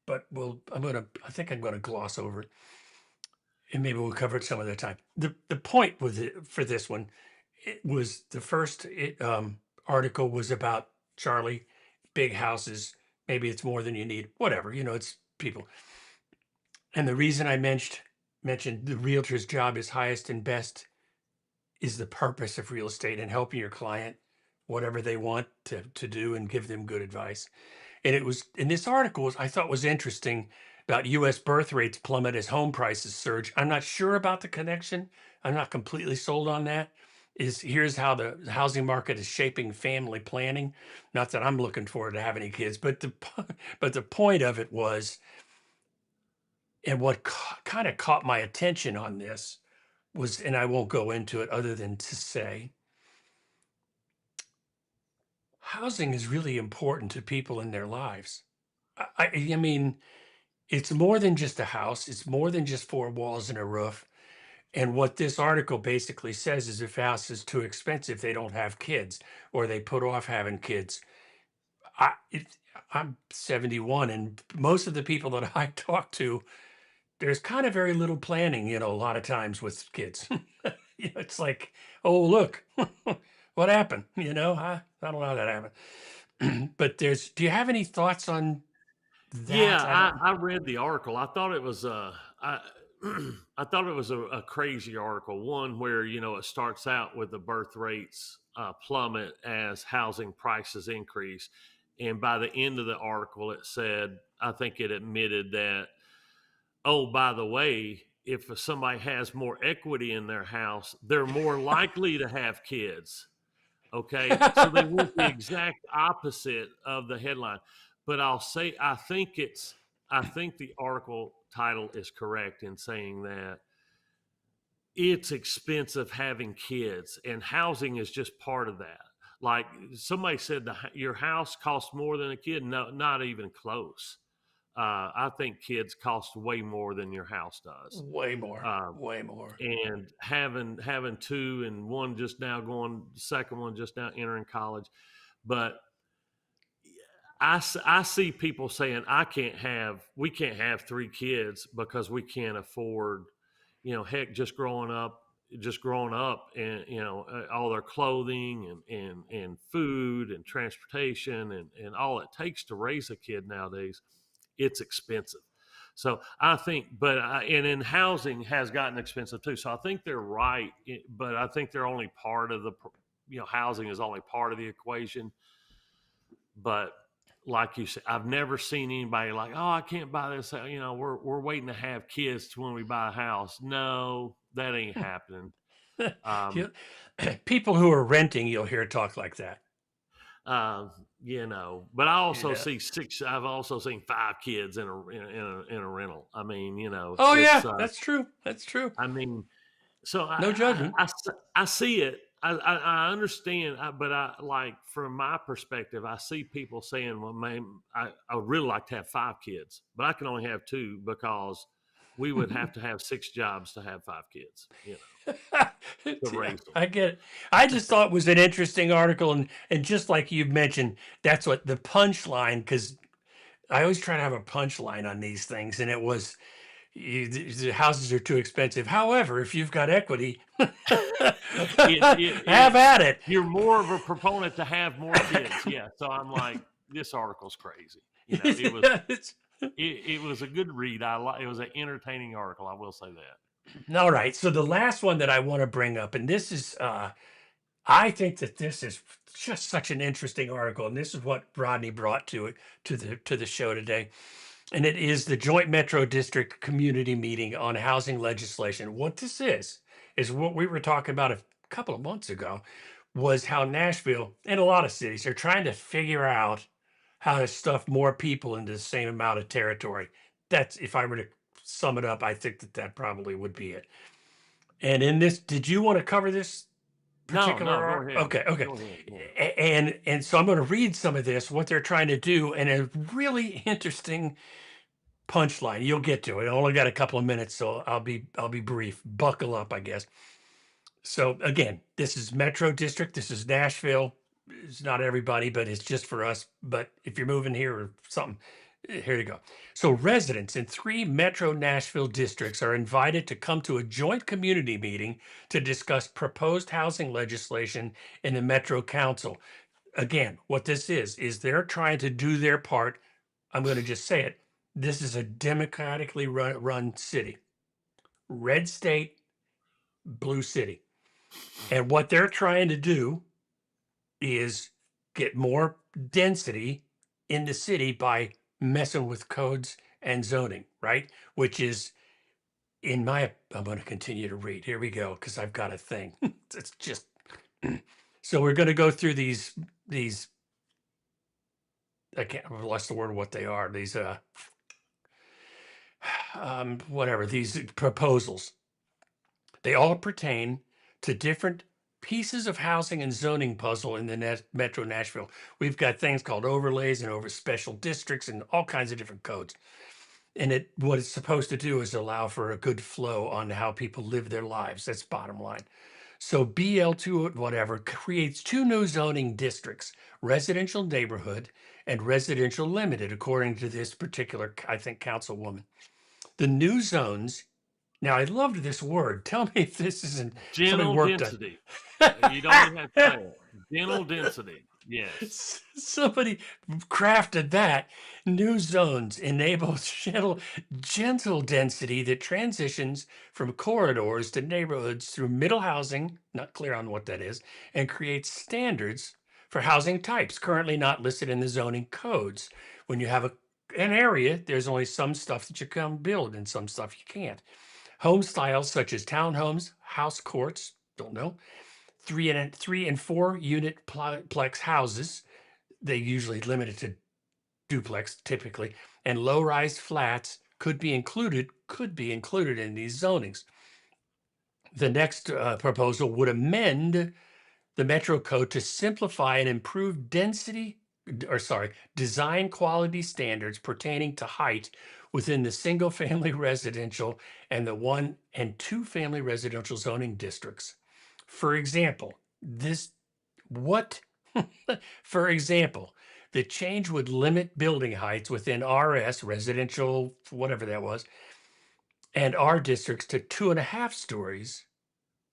but I think I'm gonna gloss over it. And maybe we'll cover it some other time. The point with it for this one, it was the first article was about Charlie, big houses. Maybe it's more than you need. Whatever, it's people. And the reason I mentioned the realtor's job is highest and best is the purpose of real estate and helping your client, whatever they want to do, and give them good advice. And it was in this article I thought was interesting about U.S. birth rates plummet as home prices surge. I'm not sure about the connection. I'm not completely sold on that. Here's how the housing market is shaping family planning. Not that I'm looking forward to having any kids, but the point of it was, and what kind of caught my attention on this was, and I won't go into it other than to say, housing is really important to people in their lives. I mean, it's more than just a house. It's more than just four walls and a roof. And what this article basically says is if a house is too expensive, they don't have kids or they put off having kids. I, it, I'm 71, and most of the people that I talk to, there's kind of very little planning, a lot of times with kids. It's like, oh, look, what happened? I don't know how that happened. But do you have any thoughts on Yeah, that? I don't. I read the article. I thought it was I I thought it was a crazy article. One where it starts out with the birth rates plummet as housing prices increase, and by the end of the article, it said, I think it admitted that, oh, by the way, if somebody has more equity in their house, they're more likely to have kids. Okay. So they went the exact opposite of the headline. But I'll say, I think the article title is correct in saying that it's expensive having kids, and housing is just part of that. Like somebody said, your house costs more than a kid. No, not even close. I think kids cost way more than your house does. Way more, Um, way more. and having two, and one just now going, second one just now entering college. But I see people saying we can't have three kids because we can't afford, heck, just growing up, and all their clothing and food and transportation and all it takes to raise a kid nowadays, it's expensive. So I think, and then housing has gotten expensive too. So I think they're right, but I think they're only part of housing is only part of the equation. But like you said, I've never seen anybody like, oh, I can't buy this. We're waiting to have kids to when we buy a house. No, that ain't happening. Um, You- People who are renting, you'll hear talk like that. uh, but I You also know. see six. I've also seen five kids in a rental. I mean, Oh it's. yeah, that's true. That's true. I mean, so No judgment. I see it. I understand, but I like from my perspective, I see people saying, "Well, man, I would really like to have five kids, but I can only have two because we would have to have six jobs to have five kids, to Yeah, raise them." I get it. I just thought it was an interesting article, and just like you mentioned, that's what the punchline. Because I always try to have a punchline on these things, and it was the houses are too expensive. However, if you've got equity, have It's at it. you're more of a proponent to have more kids, yeah. So I'm like, this article's crazy. It was a good read. It was an entertaining article. I will say that. All right. So the last one that I want to bring up, and this is, I think that this is just such an interesting article, and this is what Rodney brought to it to the show today, and it is the Joint Metro District Community Meeting on Housing Legislation. What this is what we were talking about a couple of months ago, was how Nashville and a lot of cities are trying to figure out how to stuff more people into the same amount of territory. That's, if I were to sum it up, I think that that probably would be it. And in this, did you want to cover this No, particular no, go ahead. Okay, okay. Go ahead. Yeah. And so I'm going to read some of this, what they're trying to do, and a really interesting punchline. You'll get to it. I only got a couple of minutes, so I'll be brief. Buckle up, I guess. So again, this is Metro District. This is Nashville. It's not everybody, but it's just for us. But if you're moving here or something, here you go. So residents in 3 Metro Nashville districts are invited to come to a joint community meeting to discuss proposed housing legislation in the Metro Council. Again, what this is they're trying to do their part. I'm going to just say it. This is a democratically run city. Red state, blue city. And what they're trying to do is get more density in the city by messing with codes and zoning, right? Which is, I'm going to continue to read. Here we go, because I've got a thing. It's just, so we're going to go through these, I can't, I've lost the word of what they are. These, whatever, these proposals. They all pertain to different pieces of housing and zoning puzzle in the Metro Nashville. We've got things called overlays and over special districts and all kinds of different codes. And what it's supposed to do is allow for a good flow on how people live their lives. That's bottom line. So BL2 whatever creates 2 new zoning districts, residential neighborhood and residential limited, according to this particular, I think, councilwoman. The new zones. Now, I loved this word. Tell me if this isn't somebody Gentle worked on. density. You don't even have to say it. Gentle density. Yes. Somebody crafted that. New zones enable gentle density that transitions from corridors to neighborhoods through middle housing, not clear on what that is, and creates standards for housing types currently not listed in the zoning codes. When you have an area, there's only some stuff that you can build and some stuff you can't. Home styles such as townhomes, house courts, don't know, 3 and 4 unit plex houses. They usually limited to duplex typically, and low-rise flats could be included in these zonings. The next proposal would amend the Metro Code to simplify and improve design quality standards pertaining to height within the single family residential and the 1 and 2 family residential zoning districts. For example, this what for example, the change would limit building heights within RS residential, whatever that was, and R districts to 2.5 stories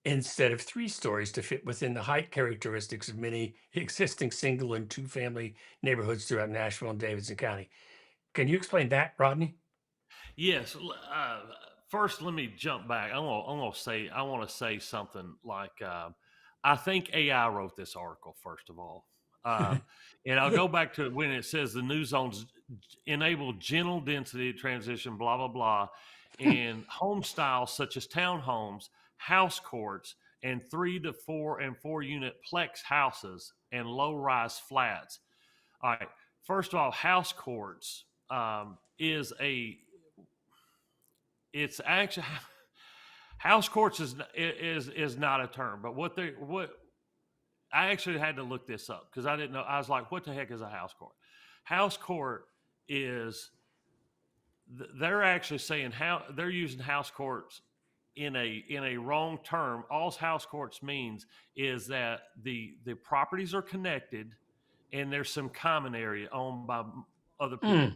instead of 3 stories to fit within the height characteristics of many existing single and 2 family neighborhoods throughout Nashville and Davidson County. Can you explain that, Rodney? Yes. First, let me jump back. I want to say something like, I think AI wrote this article first of all, and I'll go back to when it says the new zones enable gentle density transition, blah blah blah, and home styles such as townhomes, house courts, and 3 to 4 and 4 unit plex houses and low rise flats. All right. First of all, house courts is a it's actually house courts is not a term, but what I actually had to look this up because I didn't know. I was like, what the heck is a house court? House court is they're actually saying how they're using house courts in a wrong term. All house courts means is that the properties are connected and there's some common area owned by other people.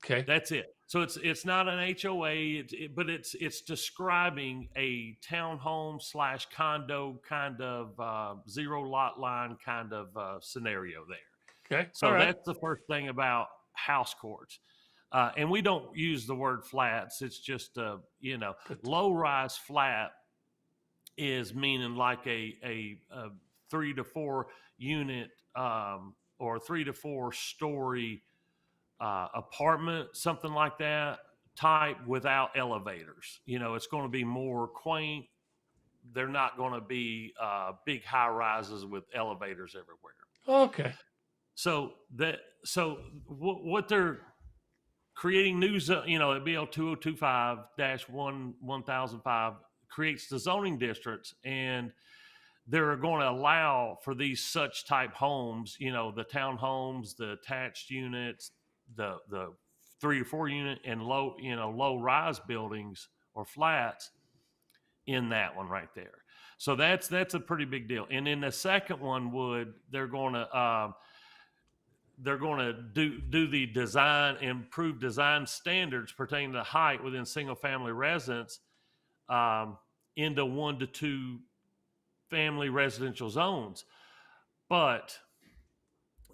Okay. That's it. So it's not an HOA, but it's describing a townhome slash condo kind of zero lot line kind of scenario there. Okay. All So right. that's the first thing about house courts. And we don't use the word flats. It's just But low rise flat is meaning like a 3 to 4 unit or 3 to 4 story apartment, something like that type without elevators. It's going to be more quaint. They're not going to be big high rises with elevators everywhere. okay. What they're creating new, BL 2025-1 1005 creates the zoning districts, and they're going to allow for these such type homes, the townhomes, the attached units, the 3 or 4 unit and low rise buildings or flats in that one right there. So that's a pretty big deal. And then the second one they're going to do the design, improve design standards pertaining to height within single family residence into 1 to 2 family residential zones. But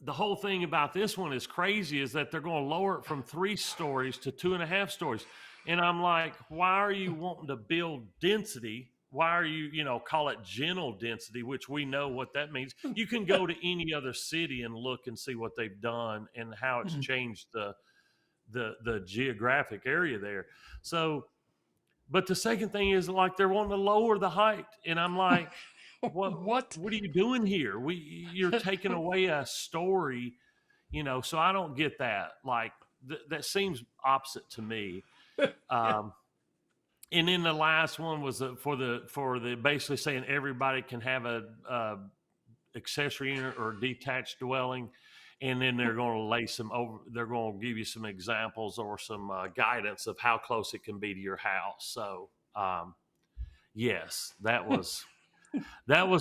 the whole thing about this one is crazy is that they're going to lower it from 3 stories to 2.5 stories. And I'm like, why are you wanting to build density? Why are you, call it gentle density, which we know what that means. You can go to any other city and look and see what they've done and how it's changed the geographic area there. So, but the second thing is like they're wanting to lower the height. And I'm like, what What? what are you doing here? You're taking away a story, so I don't get that. Like that seems opposite to me. um and then the last one was for the basically saying everybody can have a accessory unit or detached dwelling, and then they're going to lay some over, they're going to give you some examples or some guidance of how close it can be to your house. So yes, that was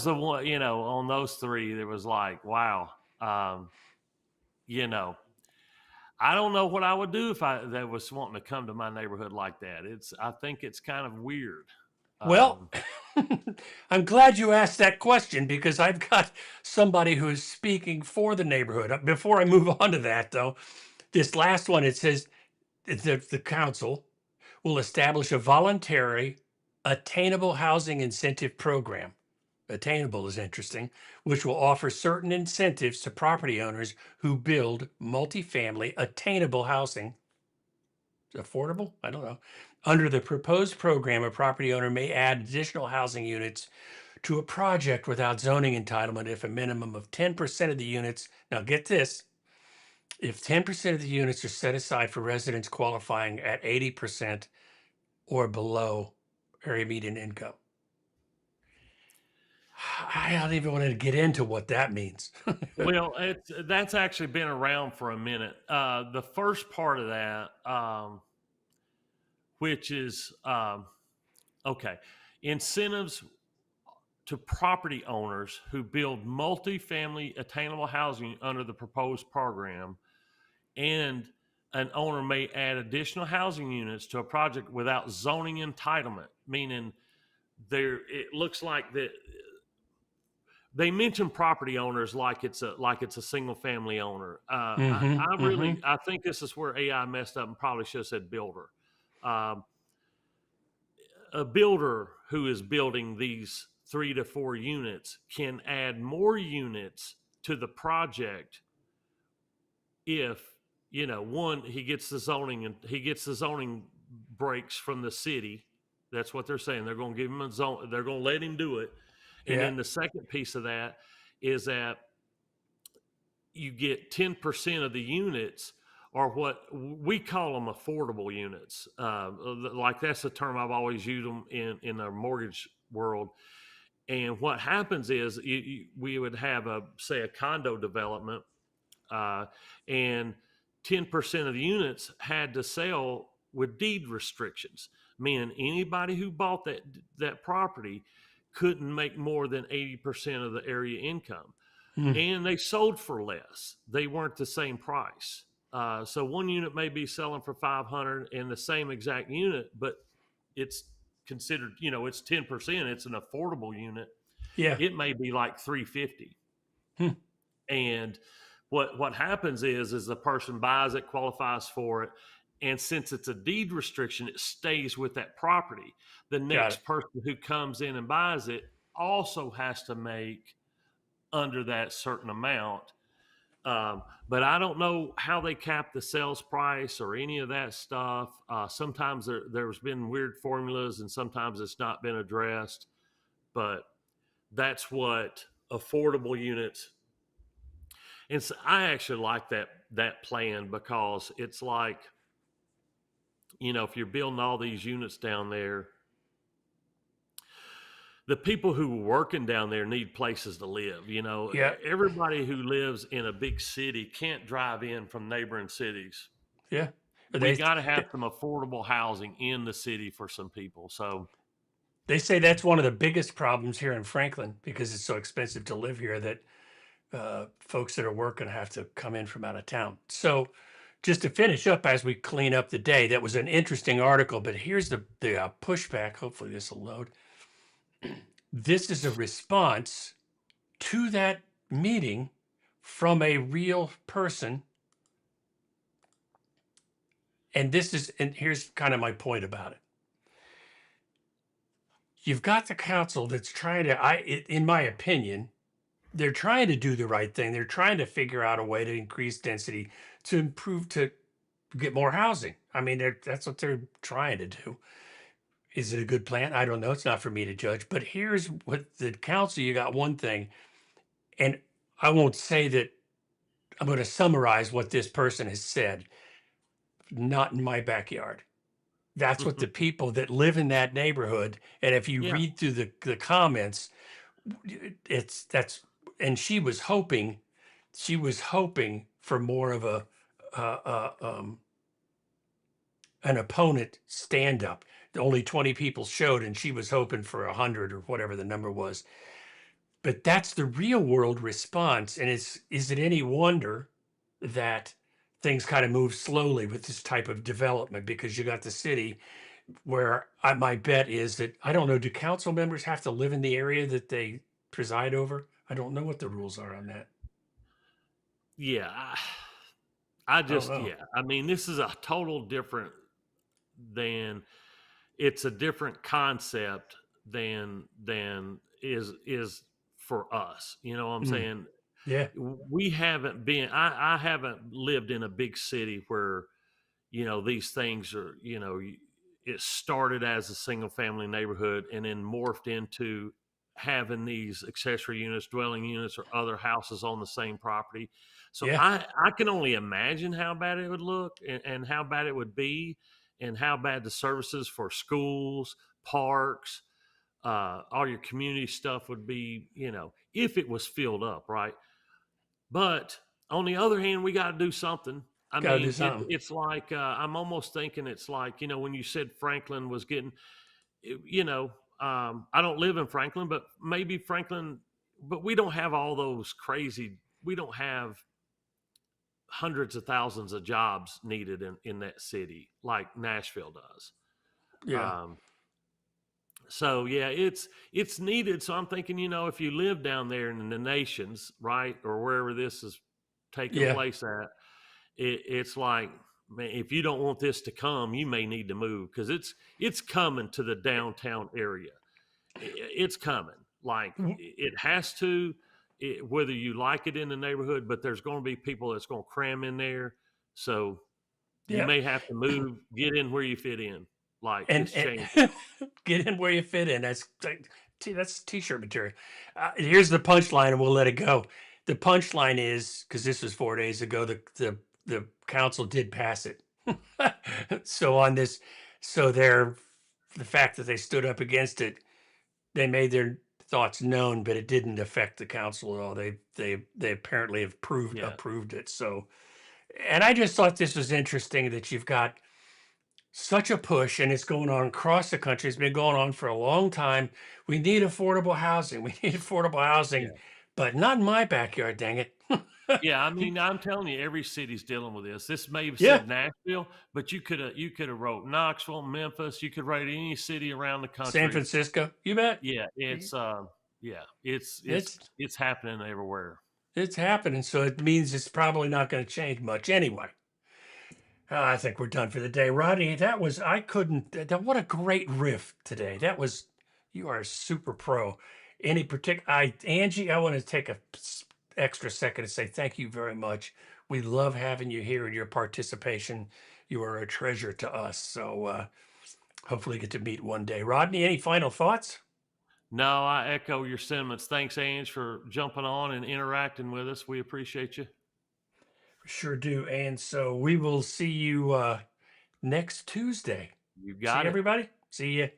the one, on those three, there was like, wow. You know, I don't know what I would do if that was wanting to come to my neighborhood like that. I think it's kind of weird. Well, Um, I'm glad you asked that question because I've got somebody who is speaking for the neighborhood. Before I move on to that, though, this last one, it says the council will establish a voluntary attainable housing incentive program. Attainable is interesting, which will offer certain incentives to property owners who build multifamily attainable housing. Affordable? I don't know. Under the proposed program, a property owner may add additional housing units to a project without zoning entitlement if a minimum of 10% of the units, now get this, if 10% of the units are set aside for residents qualifying at 80% or below area median income. I don't even want to get into what that means. Well, that's actually been around for a minute. The first part of that, which is okay, incentives to property owners who build multifamily attainable housing under the proposed program, and an owner may add additional housing units to a project without zoning entitlement, meaning there it looks like that they mention property owners like it's a single family owner. Hmm. I Hmm. really I think this is where AI messed up and probably should have said builder. Um, a builder who is building these 3 to 4 units can add more units to the project if, one, he gets the zoning breaks from the city. That's what they're saying. They're going to give him a zone. They're going to let him do it. And Yeah. then the second piece of that is that you get 10% of the units are what we call them affordable units. Like that's the term I've always used them in the mortgage world. And what happens is we would have say a condo development, uh, and 10% of the units had to sell with deed restrictions, meaning anybody who bought that property couldn't make more than 80% of the area income, Mm. and they sold for less. They weren't the same price. So one unit may be selling for 500 in the same exact unit, but it's considered, it's 10%. It's an affordable unit. Yeah. It may be like 350. Hmm. And what happens is the person buys it, qualifies for it, and since it's a deed restriction, it stays with that property. The Got it. next person who comes in and buys it also has to make under that certain amount. But I don't know how they cap the sales price or any of that stuff. Sometimes there's been weird formulas, and sometimes it's not been addressed. But that's what affordable units. And so I actually like that plan because it's like, if you're building all these units down there, the people who are working down there need places to live. Yeah. Everybody who lives in a big city can't drive in from neighboring cities. Yeah. We They got to have some affordable housing in the city for some people. So, they say that's one of the biggest problems here in Franklin because it's so expensive to live here that folks that are working have to come in from out of town. So, just to finish up as we clean up the day, that was an interesting article. But here's the pushback. Hopefully, this will load. This is a response to that meeting from a real person. And here's kind of my point about it. You've got the council that's trying to, in my opinion, they're trying to do the right thing. They're trying to figure out a way to increase density to improve to get more housing. I mean, that's what they're trying to do. Is it a good plan? I don't know. It's not for me to judge. But here's what the council, you got one thing, and I won't say that I'm going to summarize what this person has said. Not in my backyard. That's what the people that live in that neighborhood, and if you yeah, read through the comments, it's that's and she was hoping for more of a uh, uh, um, an opponent stand up. Only 20 people showed, and she was hoping for 100 or whatever the number was. But that's the real world response. And is it any wonder that things kind of move slowly with this type of development? Because you got the city where my bet is that I don't know, do council members have to live in the area that they preside over? I don't know what the rules are on that. yeah. I I don't just, know. yeah. I mean, this is a total different than it's a different concept than is for us. You know what I'm Mm, saying? yeah, We haven't been. I haven't lived in a big city where these things are. It started as a single family neighborhood and then morphed into having these accessory units, dwelling units, or other houses on the same property. So yeah, I can only imagine how bad it would look and how bad it would be and how bad the services for schools, parks, all your community stuff would be, if it was filled up, right? But on the other hand, we got to do something. I Got to do mean, something. it's like I'm almost thinking it's like, when you said Franklin was getting, you know, I don't live in Franklin, but maybe Franklin, but we don't have all those crazy. We don't have hundreds of thousands of jobs needed in that city like Nashville does. Yeah. Um, so yeah, it's needed. So I'm thinking, if you live down there in the nations, right, or wherever this is taking Yeah. place at, it's like, man, if you don't want this to come, you may need to move because it's coming to the downtown area. It's coming. Like it has to, whether you like it in the neighborhood, but there's going to be people that's going to cram in there. So you Yeah. may have to move, get in where you fit in. Like And, it's changing. get in where you fit in. That's t-shirt material. Here's the punchline, and we'll let it go. The punchline is because this was 4 days ago. The council did pass it. So on this, so the fact that they stood up against it, they made their thoughts known, but it didn't affect the council at all. They apparently have Yeah. approved it. So, and I just thought this was interesting that you've got such a push, and it's going on across the country. It's been going on for a long time. We need affordable housing. We need affordable housing, Yeah. but not in my backyard, dang it. Yeah, I mean, I'm telling you, every city's dealing with this. This may have Yeah, said Nashville, but you could have wrote Knoxville, Memphis. You could write any city around the San country. Francisco, you bet. Yeah, it's It's it's happening everywhere. it's happening, so it means it's probably not going to change much anyway. I think we're done for the day, Rodney. That was I couldn't. What a great riff today. That was you are a super pro. Any particular? Angie, I want to take a extra second to say thank you very much. We love having you here and your participation. You are a treasure to us. So hopefully get to meet one day. Rodney, any final thoughts? No, I echo your sentiments. Thanks, Ange, for jumping on and interacting with us. We appreciate you. Sure do. And so we will see you next Tuesday. You See got it. everybody. See you.